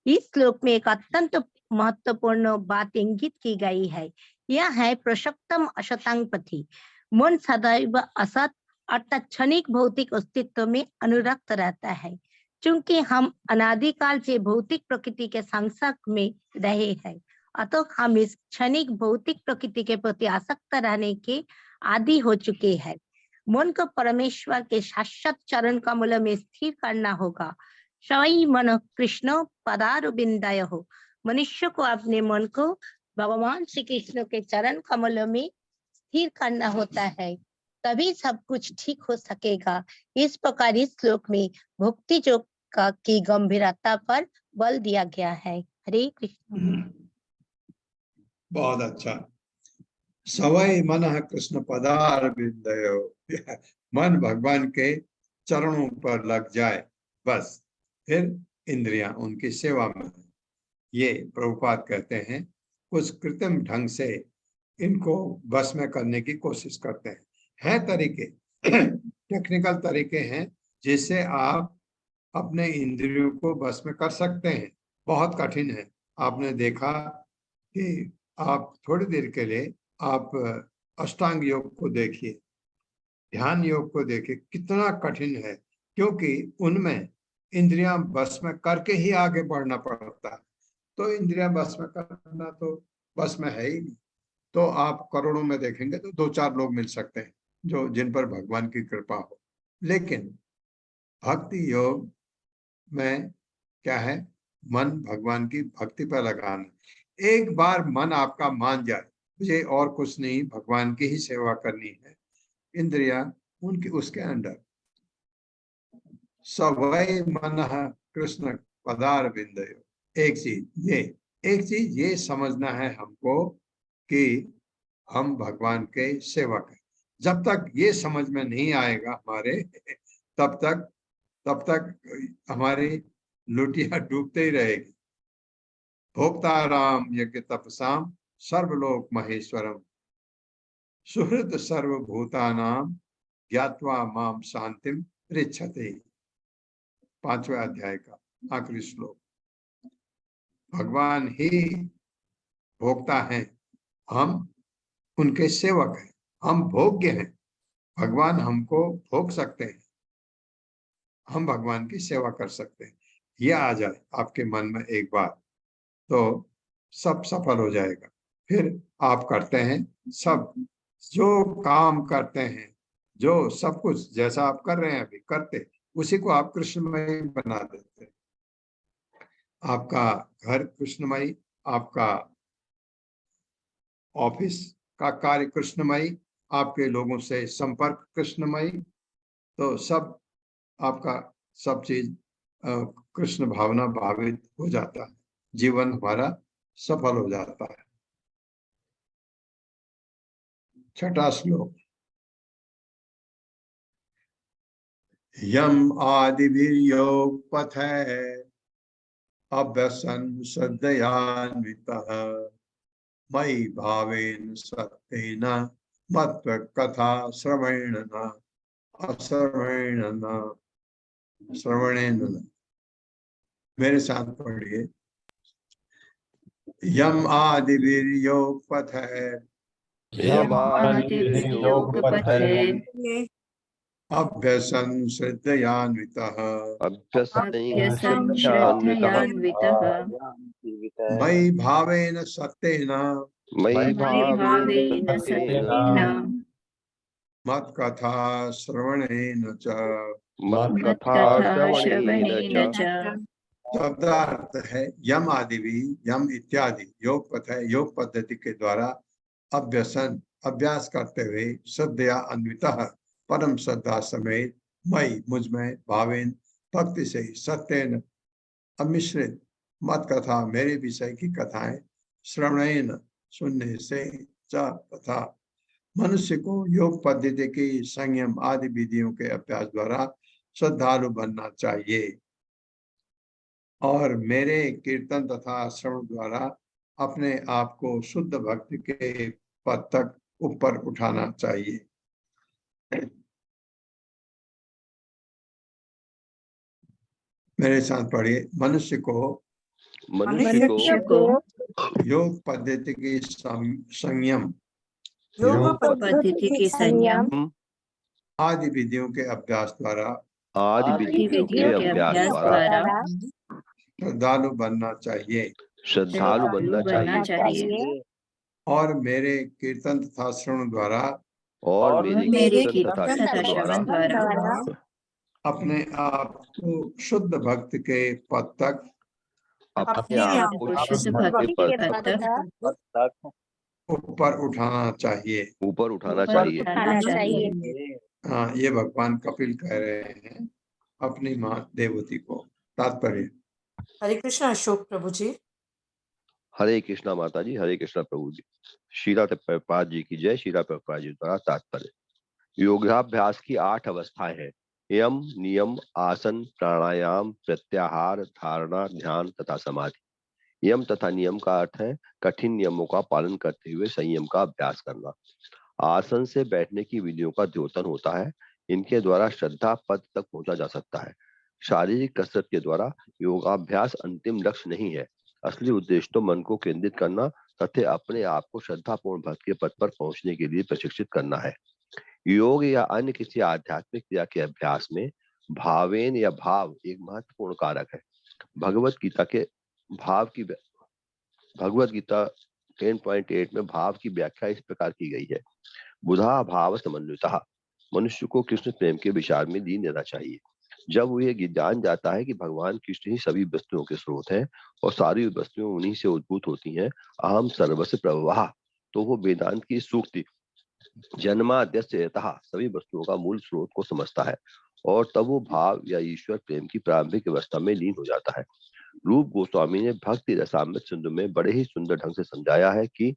इस श्लोक में एक अत्यंत महत्वपूर्ण बात इंगित की गई है। यह है प्रसक्तम असतांग पथि। मन सदैव असत अर्थात क्षणिक भौतिक अस्तित्व में अनुरक्त रहता है। चूंकि हम अनादिकाल से भौतिक प्रकृति के संसर्ग में रहे हैं, अतः हम इस क्षणिक भौतिक प्रकृति के प्रति आसक्त रहने के आदि हो चुके हैं। मन को परमेश्वर के शाश्वत चरण कमल में स्थिर करना होगा। सवै मन कृष्ण पदारविंदय हो। मनुष्य को अपने मन को भगवान श्री कृष्ण के चरण कमल में स्थिर करना होता है, तभी सब कुछ ठीक हो सकेगा। इस प्रकार इस श्लोक में भक्ति योग की गंभीरता पर बल दिया गया है। हरे कृष्ण।
बहुत अच्छा। सवै मन कृष्ण पदारविंदयो, मन भगवान के चरणों पर लग जाए, बस फिर इंद्रियां उनकी सेवा में। ये प्रभुपाद कहते हैं कुछ कृत्रिम ढंग से इनको बस में करने की कोशिश करते हैं तरीके, टेक्निकल तरीके हैं जिससे आप अपने इंद्रियों को बस में कर सकते हैं। बहुत कठिन है। आपने देखा कि आप थोड़ी देर के लिए आप अष्टांग योग को देखिए, ध्यान योग को देखिए, कितना कठिन है, क्योंकि उनमें इंद्रियां बस में करके ही आगे बढ़ना पड़ता है। तो इंद्रियां बस में करना तो बस में है ही नहीं। तो आप करोड़ों में देखेंगे तो 2-4 लोग मिल सकते हैं जो जिन पर भगवान की कृपा हो। लेकिन भक्ति योग में क्या है? मन भगवान की भक्ति पर लगाना। एक बार मन आपका मान जाए मुझे और कुछ नहीं, भगवान की ही सेवा करनी है, इंद्रिया उनकी उसके अंडर, सवै मन कृष्ण पदार बिंदयो। एक चीज ये समझना है हमको कि हम भगवान के सेवक हैं। जब तक ये समझ में नहीं आएगा हमारे, तब तक हमारी लुटिया डूबते ही रहेगी। भोक्ताराम यज्ञ तपसाम सर्वलोक महेश्वरम सुहृद सर्वभूतानाम ज्ञात्वा माम शांतिम पृच्छते। 5वें अध्याय का आखिरी श्लोक। भगवान ही भोक्ता हैं, हम उनके सेवक हैं, हम भोग्य हैं। भगवान हमको भोग सकते हैं, हम भगवान की सेवा कर सकते हैं। ये आ जाए आपके मन में एक बार, तो सब सफल हो जाएगा। फिर आप करते हैं, सब जो काम करते हैं, जो सब कुछ जैसा आप कर रहे हैं अभी करते, उसी को आप कृष्णमय बना देते हैं। आपका घर कृष्णमयी, आपका ऑफिस का कार्य कृष्णमयी, आपके लोगों से संपर्क कृष्णमयी, तो सब आपका सब चीज कृष्ण भावना भावित हो जाता है, जीवन हमारा सफल हो जाता है। 6वां श्लोक। यम आदिभिर्योग पथै अभ्यसन श्रद्धयान्वितः मयि भावेन सत्येन मत्व कथा श्रवणेन श्रवणेन। मेरे साथ पढ़िए। यम आदिभिर्योग पथै अभ्यसन श्रद्धयान्वितः मयि भावेन सत्येन मत्कथा श्रवणेन च। शब्दार्थ है यम आदि भी, यम इत्यादि योग पथ है, योग पद्धति के द्वारा अभ्यसन अभ्यास करते हुए श्रद्धया अन्वितः परम श्रद्धा समेत मई मुझ में भावेन भक्ति से सत्येन अमिश्रित मत कथा मेरे विषय की कथाएं श्रवणेन सुनने से च तथा मनुष्य को योग पद्धति की संयम आदि विधियों के अभ्यास द्वारा श्रद्धालु बनना चाहिए और मेरे कीर्तन तथा श्रवण द्वारा अपने आप को शुद्ध भक्ति के पद तक ऊपर उठाना चाहिए। मेरे साथ पढ़िए। मनुष्य को योग पद्धति की संयम आदि विधियों के अभ्यास द्वारा श्रद्धालु बनना चाहिए और मेरे कीर्तन तथा श्रवण द्वारा अपने आप को शुद्ध भक्त के पद तक ऊपर उठाना चाहिए। हाँ, ये भगवान कपिल कह रहे हैं अपनी माँ देवती को। तात्पर्य।
हरे कृष्णा अशोक प्रभु जी।
हरे कृष्णा माता जी, हरे कृष्णा प्रभु जी। शीला प्रभुपाद जी की जय। शीला प्रभुपाद जी द्वारा तात्पर्य। योगाभ्यास की 8 अवस्थाएं हैं। यम, नियम, आसन, प्राणायाम, प्रत्याहार, धारणा, ध्यान तथा समाधि। यम तथा नियम का अर्थ है कठिन नियमों का पालन करते हुए संयम का अभ्यास करना। आसन से बैठने की विधियों का द्योतन होता है। इनके द्वारा श्रद्धा पद तक पहुंचा जा सकता है। शारीरिक कसरत के द्वारा योगाभ्यास अंतिम लक्ष्य नहीं है। असली उद्देश्य तो मन को केंद्रित करना तथा अपने आप को श्रद्धापूर्ण भक्ति के पद पर पहुंचने के लिए प्रशिक्षित करना है। योग या अन्य किसी आध्यात्मिक क्रिया के अभ्यास में भावेन या भाव एक महत्वपूर्ण कारक है। भगवत गीता 10.8 में भाव की व्याख्या इस प्रकार की गई है। बुधा भाव समन्वितः। मनुष्य को कृष्ण प्रेम के विचार में लीन रहना चाहिए। जब वो ये जान जाता है कि भगवान कृष्ण ही सभी वस्तुओं के स्रोत हैं और सारी वस्तुएं उन्हीं से उद्भूत होती हैं, अहम सर्वस्य प्रभवः, तो वो वेदांत की सूक्ति जन्माद्यस्य यतः सभी वस्तुओं का मूल स्रोत को समझता है और तब वो भाव या ईश्वर प्रेम की प्रारंभिक अवस्था में लीन हो जाता है। रूप गोस्वामी ने भक्ति रसामृत सिंधु में बड़े ही सुंदर ढंग से समझाया है कि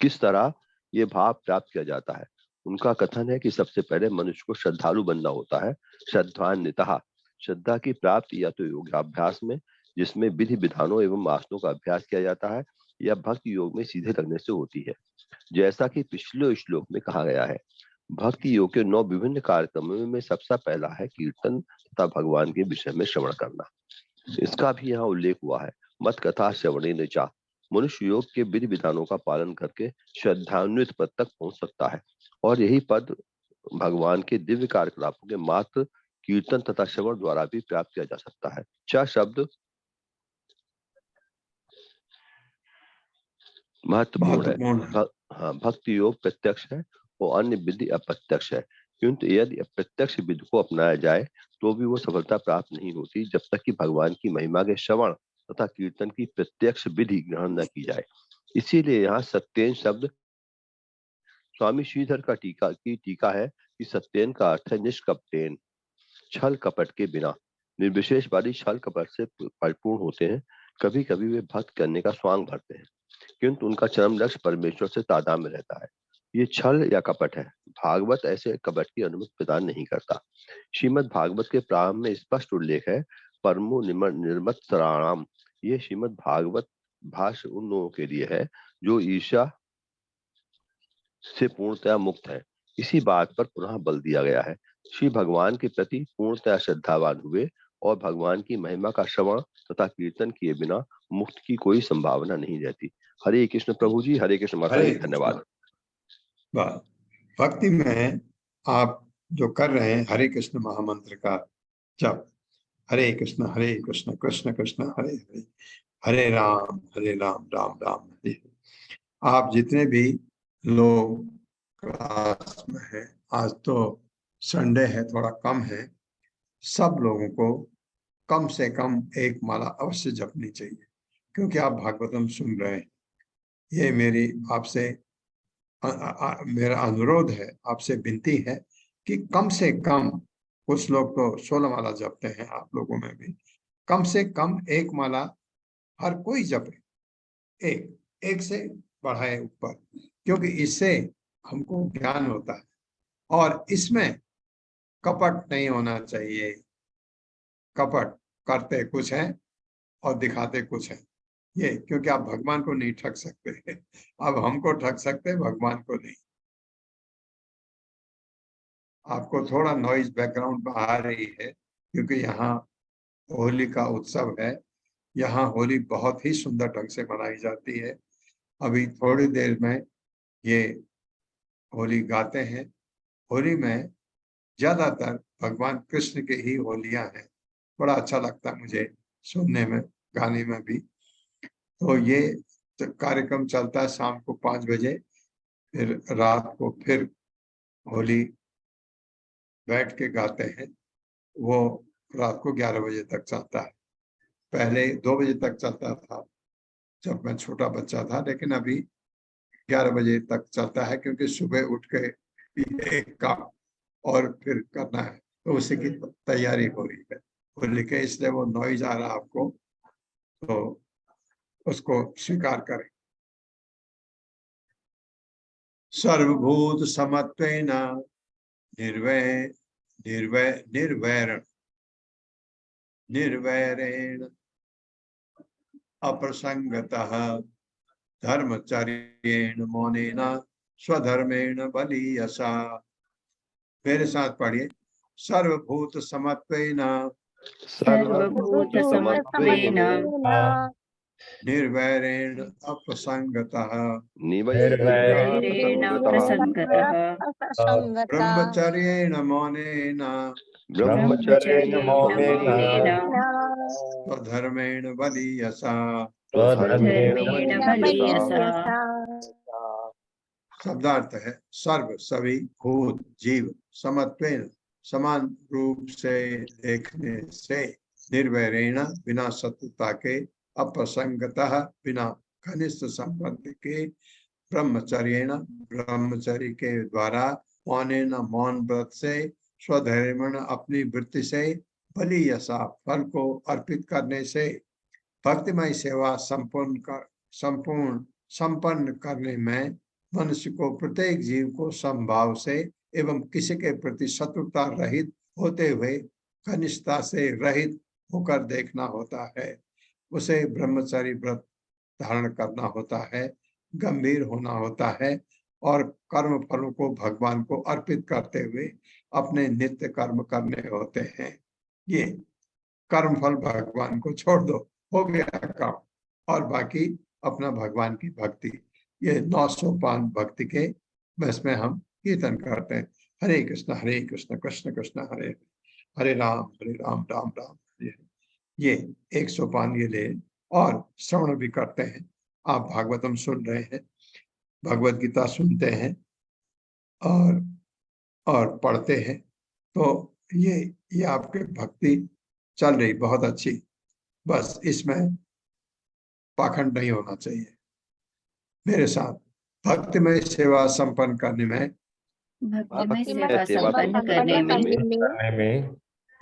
किस तरह ये भाव प्राप्त किया जाता है। उनका कथन है कि सबसे पहले मनुष्य को श्रद्धालु बनना होता है। श्रद्धान्वितः, श्रद्धा की प्राप्ति या तो योगाभ्यास में, जिसमें विधि विधानों एवं आसनों का अभ्यास किया जाता है, या भक्ति योग में सीधे लगने से होती है। जैसा कि पिछले श्लोक में कहा गया है, भक्ति योग के 9 विभिन्न कार्यक्रमों में सबसे पहला है कीर्तन तथा भगवान के विषय में श्रवण करना। इसका भी यहाँ उल्लेख हुआ है। मत कथा श्रवणेन च, मनुष्य योग के विधि विधानों का पालन करके श्रद्धान्वित पद तक पहुंच सकता है और यही पद भगवान के दिव्य कार्यकलापों के मात्र कीर्तन तथा श्रवण द्वारा भी प्राप्त किया जा सकता है। च शब्द महत्वपूर्ण है। हाँ, भक्ति योग प्रत्यक्ष है और अन्य विधि अप्रत्यक्ष है, किंतु यदि अप्रत्यक्ष विधि को अपनाया जाए तो भी वो सफलता प्राप्त नहीं होती जब तक कि भगवान की महिमा के श्रवण तथा कीर्तन की प्रत्यक्ष विधि ग्रहण न की जाए। इसीलिए यहाँ सत्येन शब्द स्वामी श्रीधर का टीका है कि सत्येन का अर्थ है निष्कपटेन, छल कपट के बिना। निर्विशेषवादी छल कपट से परिपूर्ण होते हैं। कभी कभी वे भक्त करने का स्वांग भरते हैं, किंतु उनका चरम लक्ष्य परमेश्वर से तादात्म्य रहता है। ये छल या कपट है। भागवत ऐसे कपट की अनुमति प्रदान नहीं करता। श्रीमद् भागवत के प्रारंभ में स्पष्ट उल्लेख है परमो निर्मत्सराणाम। ये श्रीमद् भागवत भाष्य उन लोगों के लिए है जो ईर्ष्या से पूर्णतया मुक्त है। इसी बात पर पुनः बल दिया गया है। श्री भगवान के प्रति पूर्णतया श्रद्धावान हुए और भगवान की महिमा का श्रवण तथा कीर्तन किए बिना मुक्त की कोई संभावना नहीं रहती। हरे कृष्ण प्रभु जी। हरे कृष्ण माता जी। धन्यवाद।
भक्ति में आप जो कर रहे हैं हरे कृष्ण महामंत्र का जप, हरे कृष्ण कृष्ण कृष्ण हरे हरे, हरे राम राम राम हरे हरे। आप जितने भी लोग क्लास में हैं, आज तो संडे है, थोड़ा कम है, सब लोगों को कम से कम एक माला अवश्य जपनी चाहिए, क्योंकि आप भागवतम सुन रहे हैं। ये मेरी आपसे मेरा अनुरोध है, आपसे विनती है कि कम से कम, कुछ लोग तो 16 माला जपते हैं, आप लोगों में भी कम से कम एक माला हर कोई जपे, एक से बढ़ाए ऊपर, क्योंकि इससे हमको ज्ञान होता है और इसमें कपट नहीं होना चाहिए। कपट करते कुछ है और दिखाते कुछ है, ये क्योंकि आप भगवान को नहीं ठग सकते। अब हमको ठग सकते, भगवान को नहीं। आपको थोड़ा नॉइज बैकग्राउंड में आ रही है क्योंकि यहाँ होली का उत्सव है। यहाँ होली बहुत ही सुंदर ढंग से मनाई जाती है। अभी थोड़ी देर में ये होली गाते हैं। होली में ज्यादातर भगवान कृष्ण की ही होलियां हैं। बड़ा अच्छा लगता है मुझे सुनने में, गाने में भी। तो ये कार्यक्रम चलता है शाम को 5 बजे, फिर रात को फिर होली बैठ के गाते हैं। वो रात को 11 बजे तक चलता है। पहले 2 बजे तक चलता था जब मैं छोटा बच्चा था, लेकिन अभी 11 बजे तक चलता है, क्योंकि सुबह उठ के एक काम और फिर करना है, तो उसी की तैयारी हो रही है होली के, इसलिए वो नॉइज आ रहा आपको, तो उसको स्वीकार करें। सर्वभूत समत्वेन निर्वैरेण अप्रसंगतः धर्मचर्येण मौनेन स्वधर्मेण बलीयसा। मेरे साथ पढ़िए। सर्वभूत समत्वेन निर्वैरेण अप्रसंगतः ब्रह्मचर्येण मौनेन स्वधर्मेण बलीयसा। शब्दार्थ है सर्व सभी, भूत जीव, समत्वेन समान रूप से देखने से, निर्वैरेण बिना शत्रुता के, अप्रसंगतः बिना घनिष्ठ संबंध के, ब्रह्मचर्येण ब्रह्मचर्य के द्वारा, मौनेन मौन व्रत से, स्वधर्मेण अपनी वृत्ति से, बलि यशा फल को अर्पित करने से, भक्तिमय सेवा संपन्न करने में, मनुष्य को प्रत्येक जीव को समभाव से एवं किसी के प्रति शत्रुता रहित होते हुए घनिष्ठता से रहित होकर देखना होता है। उसे ब्रह्मचर्य व्रत धारण करना होता है, गंभीर होना होता है और कर्म फलों को भगवान को अर्पित करते हुए अपने नित्य कर्म करने होते हैं। ये कर्म फल भगवान को छोड़ दो, हो गया काम, और बाकी अपना भगवान की भक्ति। ये 9 सोपान भक्ति के बस में हम कीर्तन करते हैं। हरे कृष्ण कृष्ण कृष्ण हरे हरे, हरे राम राम राम हरे हरे। ये 1 सोपान ये ले और श्रवण भी करते हैं। आप भागवतम सुन रहे हैं, भगवत गीता सुनते हैं और पढ़ते हैं, तो ये आपके भक्ति चल रही बहुत अच्छी। बस इसमें पाखंड नहीं होना चाहिए। मेरे साथ भक्तिमय सेवा संपन्न करने में,
भक्तिमय सेवा संपन्न करने में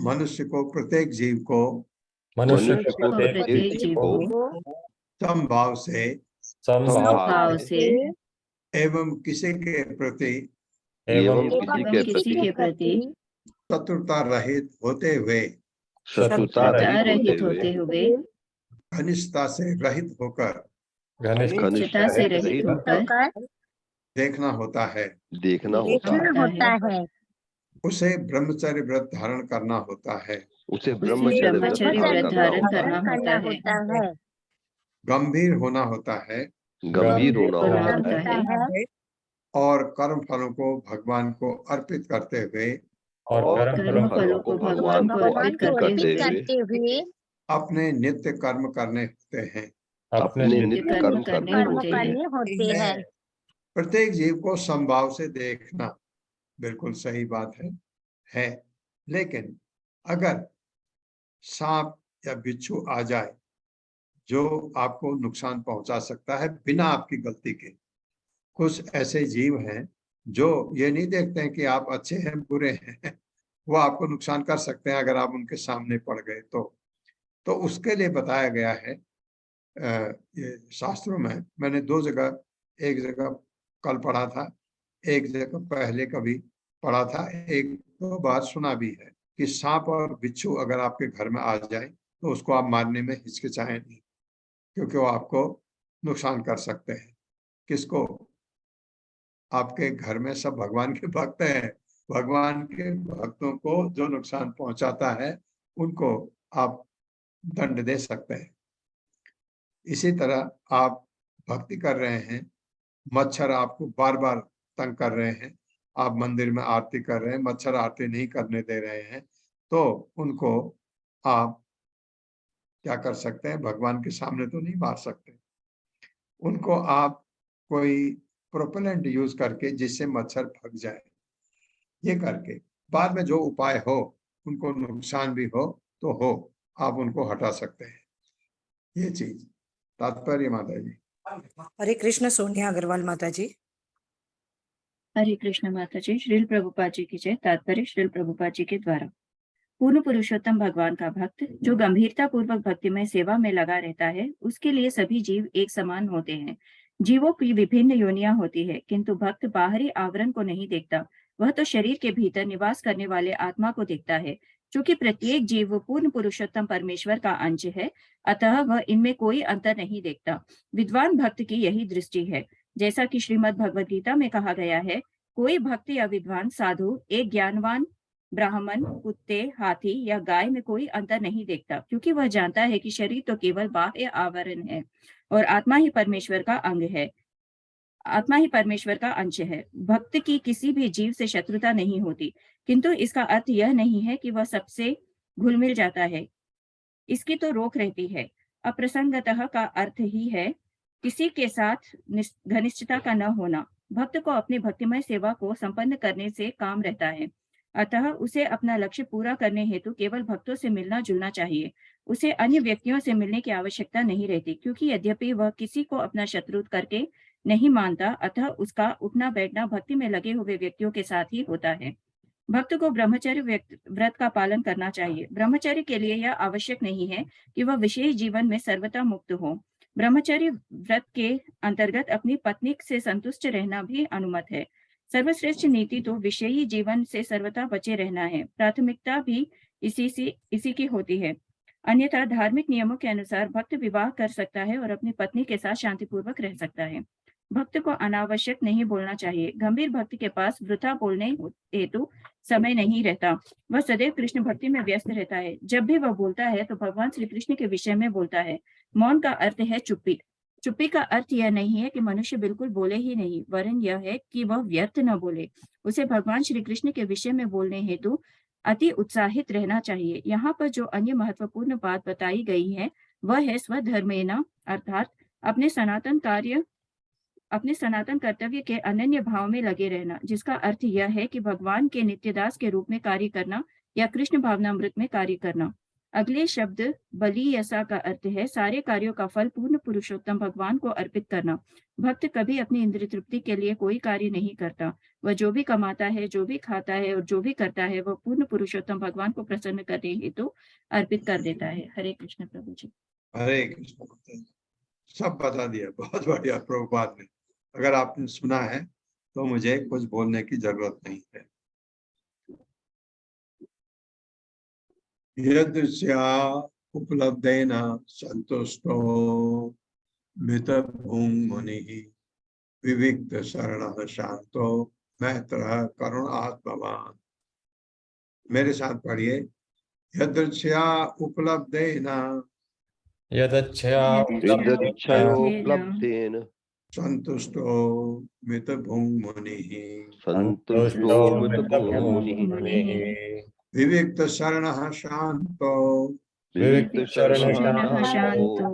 मनुष्य को प्रत्येक जीव को
प्रत्येक जीव को
समभाव से एवं किसी के प्रति शत्रुता रहित होते हुए घनिष्ठता से रहित होकर देखना होता है, उसे ब्रह्मचर्य व्रत धारण करना होता है, गंभीर होना होता है, और कर्म फलों को भगवान को अर्पित करते हुए अपने नित्य कर्म करने होते हैं। प्रत्येक जीव को समभाव से देखना बिल्कुल सही बात है। लेकिन अगर सांप या बिच्छू आ जाए जो आपको नुकसान पहुंचा सकता है बिना आपकी गलती के, कुछ ऐसे जीव हैं जो ये नहीं देखते हैं कि आप अच्छे हैं बुरे हैं, वो आपको नुकसान कर सकते हैं अगर आप उनके सामने पड़ गए तो उसके लिए बताया गया है ये शास्त्रों में। मैंने 2 जगह, एक जगह कल पढ़ा था, एक जगह पहले कभी पढ़ा था, 1-2 बार सुना भी है कि सांप और बिच्छू अगर आपके घर में आ जाए तो उसको आप मारने में हिचकिचाएं नहीं, क्योंकि वो आपको नुकसान कर सकते हैं। किसको? आपके घर में सब भगवान के भक्त हैं, भगवान के भक्तों को जो नुकसान पहुंचाता है उनको आप दंड दे सकते हैं। इसी तरह आप भक्ति कर रहे हैं, मच्छर आपको बार बार तंग कर रहे हैं, आप मंदिर में आरती कर रहे हैं, मच्छर आरती नहीं करने दे रहे हैं, तो उनको आप क्या कर सकते हैं? भगवान के सामने तो नहीं मार सकते, उनको आप कोई प्रोपेलेंट यूज करके जिससे मच्छर भाग जाए, ये करके बाद में जो उपाय हो, उनको नुकसान भी हो तो हो, आप उनको हटा सकते हैं। ये चीज तात्पर्य माता जी।
हरे कृष्ण सोनिया अग्रवाल माता जी।
हरे कृष्ण माता जी। श्रील प्रभुपाद जी की जय। तात्पर्य श्रील प्रभुपाद जी के द्वारा। पूर्ण पुरुषोत्तम भगवान का भक्त जो गंभीरता पूर्वक भक्तिमय सेवा में लगा रहता है, उसके लिए सभी जीव एक समान होते हैं। जीवों की विभिन्न योनियां होती है, किंतु भक्त बाहरी आवरण को नहीं देखता, वह तो शरीर के भीतर निवास करने वाले आत्मा को देखता है। क्योंकि प्रत्येक जीव पूर्ण पुरुषोत्तम परमेश्वर का अंश है, अतः वह इनमें कोई अंतर नहीं देखता। विद्वान भक्त की यही दृष्टि है। जैसा कि श्रीमद् भगवद गीता में कहा गया है, कोई भक्त या विद्वान साधु एक ज्ञानवान ब्राह्मण, कुत्ते, हाथी या गाय में कोई अंतर नहीं देखता, क्योंकि वह जानता है कि शरीर तो केवल बाह्य आवरण है और आत्मा ही परमेश्वर का अंग है, आत्मा ही परमेश्वर का अंश है। भक्त की किसी भी जीव से शत्रुता नहीं होती, किंतु इसका अर्थ यह नहीं है कि वह सबसे घुल मिल जाता है, इसकी तो रोक रहती है। अप्रसंगतः का अर्थ ही है किसी के साथ घनिष्ठता का न होना। भक्त को अपनी भक्तिमय सेवा को संपन्न करने से काम रहता है। अतः उसे अपना लक्ष्य पूरा करने हेतु केवल भक्तों से मिलना जुलना चाहिए। उसे अन्य व्यक्तियों से मिलने की आवश्यकता नहीं रहती, क्योंकि यद्यपि वह किसी को अपना शत्रु करके नहीं मानता, अतः उसका उठना बैठना भक्ति में लगे हुए व्यक्तियों के साथ ही होता है। भक्त को ब्रह्मचर्य व्रत का पालन करना चाहिए। ब्रह्मचर्य के लिए यह आवश्यक नहीं है कि वह विशेष जीवन में सर्वथा मुक्त हो। ब्रह्मचर्य व्रत के अंतर्गत अपनी पत्नी से संतुष्ट रहना भी अनुमत है। सर्वश्रेष्ठ नीति तो विषयी जीवन से सर्वथा बचे रहना है। प्राथमिकता भी इसी की होती है। अन्यथा धार्मिक नियमों के अनुसार भक्त विवाह कर सकता है और अपनी पत्नी के साथ शांतिपूर्वक रह सकता है। भक्त को अनावश्यक नहीं बोलना चाहिए। गंभीर भक्त के पास वृथा बोलने हेतु समय नहीं रहता। वह सदैव कृष्ण भक्ति में व्यस्त रहता है। जब भी वह बोलता है तो भगवान श्री कृष्ण के विषय में बोलता है। मौन का अर्थ है चुप्पी। चुप्पी का अर्थ यह नहीं है कि मनुष्य बिल्कुल बोले ही नहीं, वरन यह है कि वह व्यर्थ न बोले। उसे भगवान श्री कृष्ण के विषय में बोलने हेतु अति उत्साहित रहना चाहिए। यहाँ पर जो अन्य महत्वपूर्ण बात बताई गई है वह है स्वधर्मेना, अर्थात अपने सनातन कर्तव्य के अनन्य भाव में लगे रहना, जिसका अर्थ यह है कि भगवान के नित्यदास के रूप में कार्य करना या कृष्ण भावनामृत में कार्य करना। अगले शब्द बलियसा का अर्थ है सारे कार्यों का फल पूर्ण पुरुषोत्तम भगवान को अर्पित करना। भक्त कभी अपनी इंद्रिय तृप्ति के लिए कोई कार्य नहीं करता। वह जो भी कमाता है, जो भी खाता है और जो भी करता है, वह पूर्ण पुरुषोत्तम भगवान को प्रसन्न करने हेतु अर्पित कर देता है। हरे कृष्ण प्रभु जी।
हरे कृष्ण। सब बता दिया, बहुत बढ़िया प्रभुपाद ने। अगर आपने सुना है तो मुझे कुछ बोलने की जरूरत नहीं है। यदृश्या उपलब्धेन संतुष्टो मितभुङ् मुनिः विविक्त शरणः शांतो मैत्रः करुणात्मवान्। मेरे साथ पढ़िए। यदृच्छया उपलब्धेन
यदृच्छयोपलब्धेन
संतुष्टो मितभुङ् मुनिः
संतुष्टो मितभुङ् मुनिः
विविक्त शरणः शांतो
विविक्त शरणः
शांतो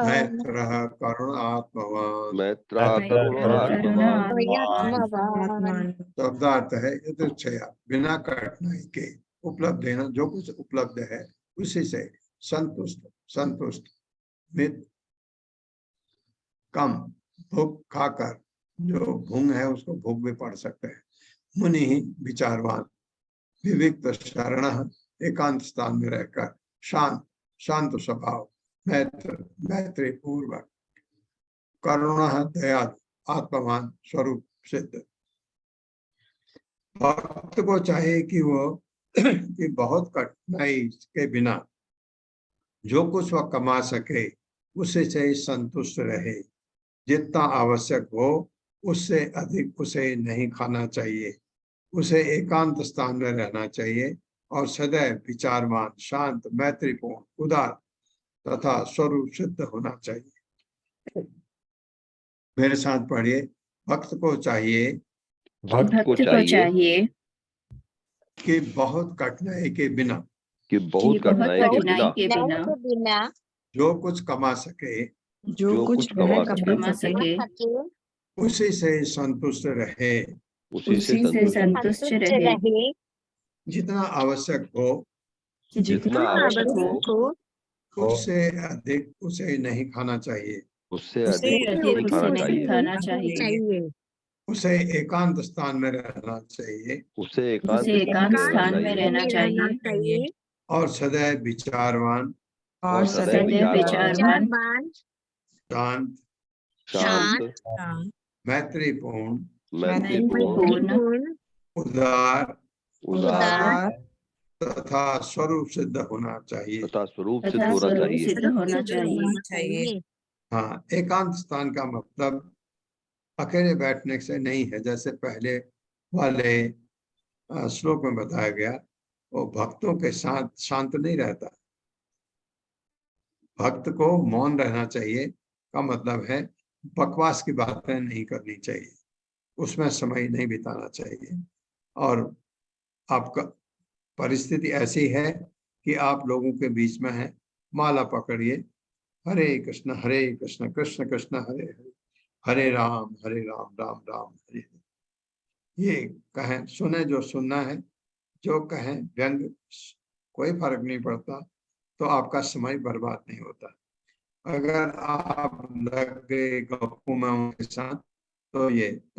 मैत्रः करुणात्मवान्।
मैत्रः करुणात्मवान्।
शब्दार्थ है यदृच्छया, बिना कठिनाई के, उपलब्ध है ना, जो कुछ उपलब्ध है उसी से संतुष्ट मित कम भूख खाकर, जो भूंग है उसको भूख भी पड़ सकते हैं। मुनि ही विचारवान, विविक्त शरण, एकांत स्थान में रहकर, शांत स्वभाव, मैत्री पूर्वक, करुणा दया, आत्मवान स्वरूप सिद्ध। भक्त को चाहिए कि वो कि बहुत कठिनाई के बिना जो कुछ वह कमा सके उससे से संतुष्ट रहे। जितना आवश्यक हो उससे अधिक उसे नहीं खाना चाहिए। उसे एकांत स्थान में रहना चाहिए और सदैव विचारवान, शांत, मैत्रीपूर्ण, उदार तथा स्वरूप सिद्ध होना चाहिए। मेरे साथ पढ़िए। भक्त को चाहिए कि बहुत कठिनाई के बिना जो कुछ कमा सके उसी से संतुष्ट रहे। जितना आवश्यक हो उससे अधिक उसे नहीं खाना चाहिए। उसे एकांत स्थान में रहना चाहिए। और सदैव विचारवान, शांत, मैत्रीपूर्ण, उदार तथा स्वरूप सिद्ध होना चाहिए। हाँ, एकांत स्थान का मतलब अकेले बैठने से नहीं है। जैसे पहले वाले श्लोक में बताया गया, वो भक्तों के साथ शांत नहीं रहता। भक्त को मौन रहना चाहिए का मतलब है बकवास की बातें नहीं करनी चाहिए, उसमें समय नहीं बिताना चाहिए। और आपका परिस्थिति ऐसी है कि आप लोगों के बीच में है, माला पकड़िए, हरे कृष्ण कृष्ण कृष्ण हरे हरे, हरे राम राम राम हरे हरे। ये कहें, सुने जो सुनना है जो कहें व्यंग, कोई फर्क नहीं पड़ता, तो आपका समय बर्बाद नहीं होता। अगर आप लग गए गप्पों में उनके साथ, तो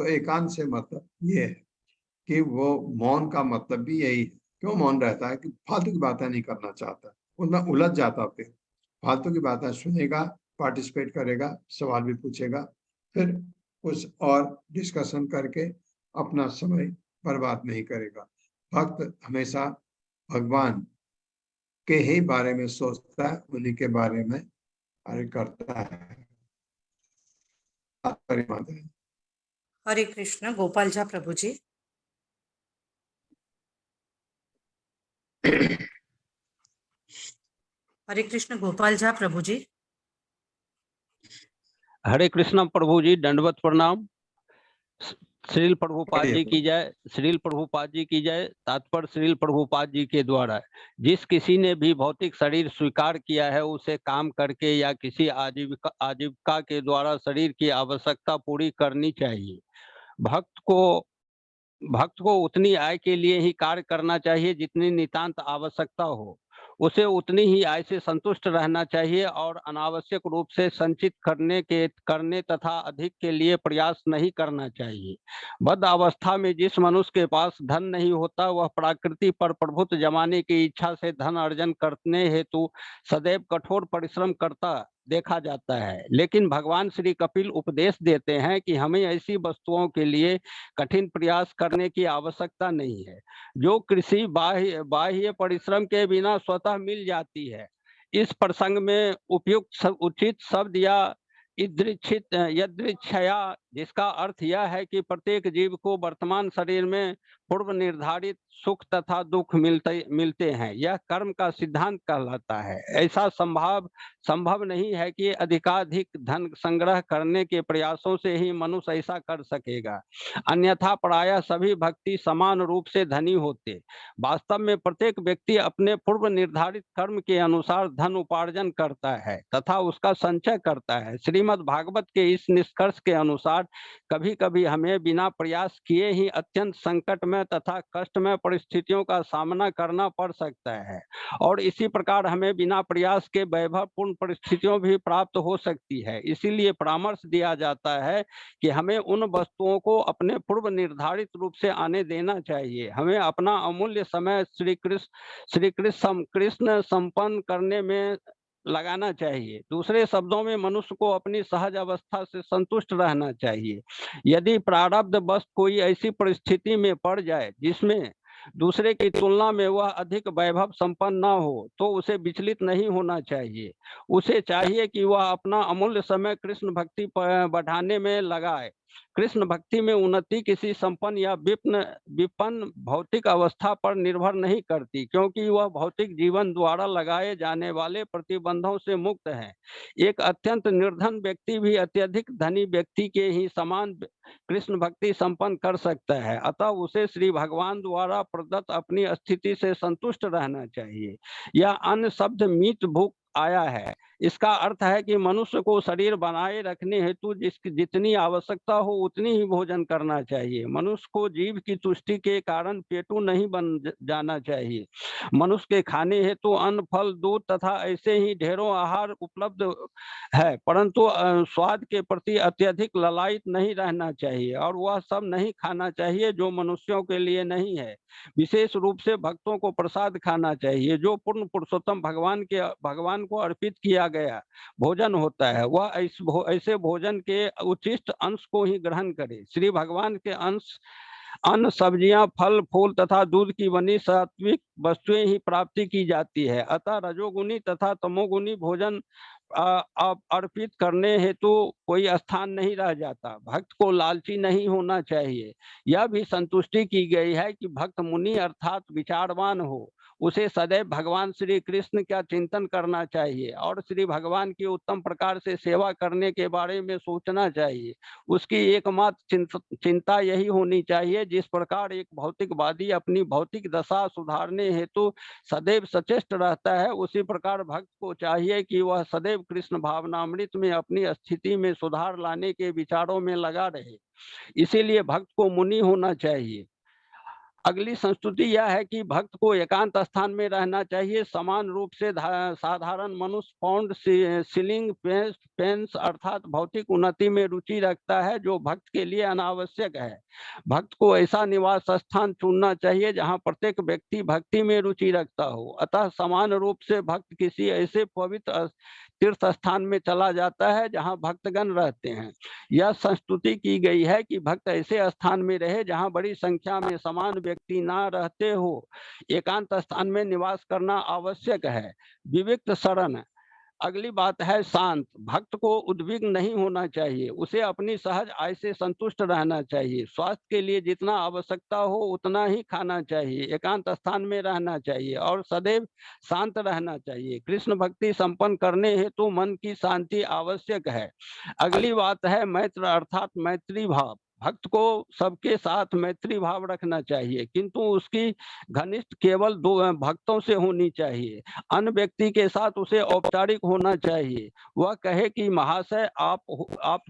एकांत से मतलब ये है कि वो मौन का मतलब भी यही है। क्यों मौन रहता है? कि फालतू की बातें नहीं करना चाहता, उनमें उलझ जाता, फिर फालतू की बातें सुनेगा, पार्टिसिपेट करेगा, सवाल भी पूछेगा, फिर कुछ और डिस्कशन करके अपना समय बर्बाद नहीं करेगा। भक्त हमेशा भगवान के ही बारे में सोचता है, उन्हीं के बारे में कार्य करता है।
हरे कृष्ण। गोपाल झा प्रभु जी। हरे कृष्ण गोपाल झा प्रभु जी।
हरे कृष्ण प्रभु जी, दंडवत प्रणाम। श्रील प्रभुपाद जी की जय, श्रील प्रभुपाद जी की जय। तात्पर्य श्रील प्रभुपाद जी के द्वारा जिस किसी ने भी भौतिक शरीर स्वीकार किया है, उसे काम करके या किसी आजीविका के द्वारा शरीर की आवश्यकता पूरी करनी चाहिए। भक्त को उतनी आय के लिए ही कार्य करना चाहिए जितनी नितांत आवश्यकता हो। उसे उतनी ही आय से संतुष्ट रहना चाहिए और अनावश्यक रूप से संचित करने तथा अधिक के लिए प्रयास नहीं करना चाहिए। बद्ध अवस्था में जिस मनुष्य के पास धन नहीं होता, वह प्रकृति पर प्रभुत्व जमाने की इच्छा से धन अर्जन करने हेतु सदैव कठोर परिश्रम करता देखा जाता है। लेकिन भगवान श्री कपिल उपदेश देते हैं कि हमें ऐसी वस्तुओं के लिए कठिन प्रयास करने की आवश्यकता नहीं है, जो कृषि बाह्य परिश्रम के बिना स्वतः मिल जाती है। इस प्रसंग में उपयुक्त उचित शब्द या यदृच्छया, जिसका अर्थ यह है कि प्रत्येक जीव को वर्तमान शरीर में पूर्व निर्धारित सुख तथा दुख मिलते हैं, यह कर्म का सिद्धांत कहलाता है। ऐसा संभव नहीं है कि अधिकाधिक धन संग्रह करने के प्रयासों से ही मनुष्य ऐसा कर सकेगा, अन्यथा प्रायः सभी भक्ति समान रूप से धनी होते। वास्तव में प्रत्येक व्यक्ति अपने पूर्व निर्धारित कर्म के अनुसार धन उपार्जन करता है तथा उसका संचय करता है। श्रीमद् भागवत के इस निष्कर्ष के अनुसार कभी कभी हमें बिना प्रयास किए ही अत्यंत संकटमय तथा कष्टमय परिस्थितियों का सामना करना पड़ सकता है, और इसी प्रकार हमें बिना प्रयास के वैभवपूर्ण परिस्थितियों भी प्राप्त हो सकती है। इसीलिए परामर्श दिया जाता है कि हमें उन वस्तुओं को अपने पूर्व निर्धारित रूप से आने देना चाहिए। हमें अपना अमूल्य समय श्री कृष्ण संपन्न करने में लगाना चाहिए। दूसरे शब्दों में मनुष्य को अपनी सहज अवस्था से संतुष्ट रहना चाहिए। यदि प्रारब्ध वश कोई ऐसी परिस्थिति में पड़ जाए जिसमें दूसरे की तुलना में वह अधिक वैभव संपन्न न हो, तो उसे विचलित नहीं होना चाहिए। उसे चाहिए कि वह अपना अमूल्य समय कृष्ण भक्ति बढ़ाने में लगाए। कृष्ण भक्ति में उन्नति किसी संपन्न या विपन्न भौतिक अवस्था पर निर्भर नहीं करती, क्योंकि वह भौतिक जीवन द्वारा लगाए जाने वाले प्रतिबंधों से मुक्त है। एक अत्यंत निर्धन व्यक्ति भी अत्यधिक धनी व्यक्ति के ही समान कृष्ण भक्ति संपन्न कर सकता है। अतः उसे श्री भगवान द्वारा प्रदत्त अपनी स्थिति से संतुष्ट रहना चाहिए। यह अन्य शब्द मीत भूख आया है। इसका अर्थ है कि मनुष्य को शरीर बनाए रखने हेतु जितनी आवश्यकता हो उतनी ही भोजन करना चाहिए। मनुष्य को जीव की तुष्टि के कारण पेटू नहीं बन जाना चाहिए। मनुष्य के खाने हेतु अन्न, फल, दूध तथा ऐसे ही ढेरों आहार उपलब्ध है, परंतु स्वाद के प्रति अत्यधिक ललायित नहीं रहना चाहिए, और वह सब नहीं खाना चाहिए जो मनुष्यों के लिए नहीं है। विशेष रूप से भक्तों को प्रसाद खाना चाहिए, जो पूर्ण पुरुषोत्तम भगवान को अर्पित किया गया भोजन होता है। वह ऐसे भोजन के उचिष्ट अंश को ही ग्रहण करे। श्री भगवान के अंश अन्न, सब्जियां, फल, फूल तथा दूध की बनी सात्विक वस्तुएं ही प्राप्ति की जाती है। अतः रजोगुनी तथा तमोगुनी भोजन अर्पित करने हेतु कोई स्थान नहीं रह जाता। भक्त को लालची नहीं होना चाहिए। यह भी संतुष्टि की गई है कि भक्त मुनि अर्थात विचारवान हो, उसे सदैव भगवान श्री कृष्ण का चिंतन करना चाहिए और श्री भगवान की उत्तम प्रकार से सेवा करने के बारे में सोचना चाहिए। उसकी एकमात्र चिंता यही होनी चाहिए जिस प्रकार एक भौतिकवादी अपनी भौतिक दशा सुधारने हेतु सदैव सचेष्ट रहता है, उसी प्रकार भक्त को चाहिए कि वह सदैव कृष्ण भावनामृत में अपनी स्थिति में सुधार लाने के विचारों में लगा रहे। इसीलिए भक्त को मुनि होना चाहिए। अगली संस्तुति यह है कि भक्त को एकांत स्थान में रहना चाहिए। समान रूप से साधारण मनुष्य पाउंड सीलिंग पेंस अर्थात भौतिक उन्नति में रुचि रखता है, जो भक्त के लिए अनावश्यक है। भक्त को ऐसा निवास स्थान चुनना चाहिए जहां प्रत्येक व्यक्ति भक्ति में रुचि रखता हो। अतः समान रूप से भक्त किसी ऐसे पवित्र तीर्थ स्थान में चला जाता है जहां भक्तगण रहते हैं। यह संस्तुति की गई है कि भक्त ऐसे स्थान में रहे जहां बड़ी संख्या में समान व्यक्ति ना रहते हो। एकांत स्थान में निवास करना आवश्यक है। विविक्त शरण। अगली बात है शांत। भक्त को उद्विग्न नहीं होना चाहिए, उसे अपनी सहज आय से संतुष्ट रहना चाहिए। स्वास्थ्य के लिए जितना आवश्यकता हो उतना ही खाना चाहिए। एकांत स्थान में रहना चाहिए और सदैव शांत रहना चाहिए। कृष्ण भक्ति संपन्न करने हेतु मन की शांति आवश्यक है। अगली बात है मैत्र अर्थात मैत्री भाव। भक्त को सबके साथ मैत्री भाव रखना चाहिए, किंतु उसकी घनिष्ठ केवल दो भक्तों से होनी चाहिए। अन्य व्यक्ति के साथ उसे औपचारिक होना चाहिए। वह कहे कि महाशय आप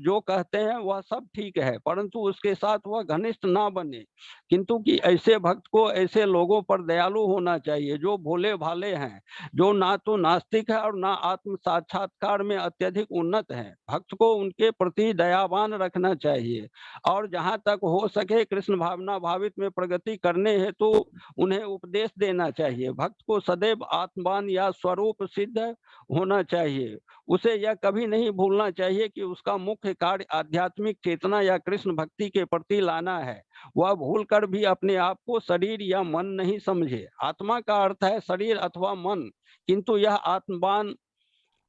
जो कहते हैं वह सब ठीक है, परंतु उसके साथ वह घनिष्ठ ना बने। किंतु कि ऐसे भक्त को ऐसे लोगों पर दयालु होना चाहिए जो भोले भाले हैं, जो ना तो नास्तिक है और ना आत्म साक्षात्कार में अत्यधिक उन्नत है। भक्त को उनके प्रति दयावान रखना चाहिए और जहां तक हो सके कृष्ण भावना भावित में प्रगति करने हेतु उन्हें उपदेश देना चाहिए। भक्त को सदैव आत्मवान या स्वरूप सिद्ध होना चाहिए। उसे यह कभी नहीं भूलना चाहिए कि उसका मुख्य कार्य आध्यात्मिक चेतना या कृष्ण भक्ति के प्रति लाना है। वह भूलकर भी अपने आप को शरीर या मन नहीं समझे। आत्मा का अर्थ है शरीर अथवा मन, किंतु यह आत्मवान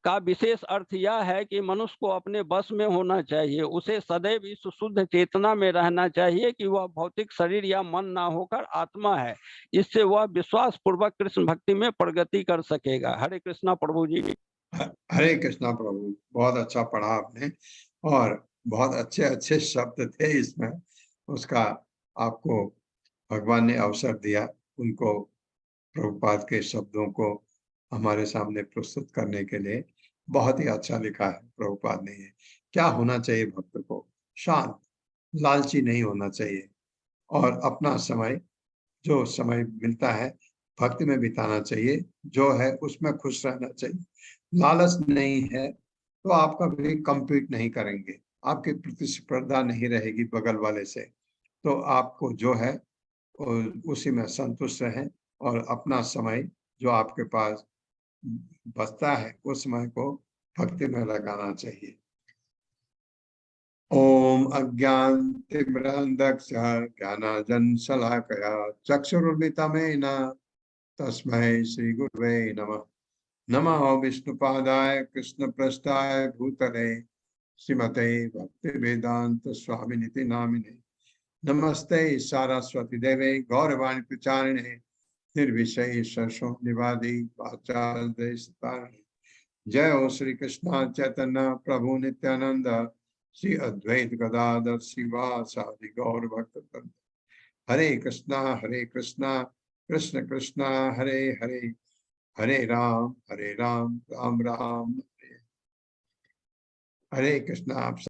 का विशेष अर्थ यह है कि मनुष्य को अपने बस में होना चाहिए। उसे सदैव इस शुद्ध चेतना में रहना चाहिए कि वह भौतिक शरीर या मन ना होकर आत्मा है। इससे वह विश्वास पूर्वक कृष्ण भक्ति में प्रगति कर सकेगा। हरे कृष्णा प्रभु जी।
हरे कृष्णा प्रभु। बहुत अच्छा पढ़ा आपने और बहुत अच्छे अच्छे शब्द थे इसमें। उसका आपको भगवान ने अवसर दिया उनको प्रभुपाद के शब्दों को हमारे सामने प्रस्तुत करने के लिए। बहुत ही अच्छा लिखा है प्रभुपाद ने। ये क्या होना चाहिए भक्त को? शांत, लालची नहीं होना चाहिए और अपना समय जो समय मिलता है भक्ति में बिताना चाहिए। जो है उसमें खुश रहना चाहिए। लालच नहीं है तो आप कभी कम्पीट नहीं करेंगे, आपकी प्रतिस्पर्धा नहीं रहेगी बगल वाले से। तो आपको जो है उसी में संतुष्ट रहें और अपना समय जो आपके पास बचता है उस समय को भक्ति में लगाना चाहिए। ओम अज्ञानतिमिरान्धस्य ज्ञानाञ्जनशलाकया चक्षुरुन्मिलितं तस्मै श्री गुरुवे नमः। नमः विष्णुपादाय कृष्णप्रेष्ठाय भूतले श्रीमते भक्तिवेदांत स्वामिनिति नामिने। नमस्ते सारस्वती देवे गौरवाणी प्रचारिणे निर्विशेष शून्यवादी वाचालदेशतारिणे। जय हो श्री कृष्ण चैतन्य प्रभु नित्यानंद श्री अद्वैत गदाधर शिवासादि गौर भक्त। हरे कृष्णा कृष्ण कृष्णा हरे हरे, हरे राम राम राम हरे हरे कृष्णा। आप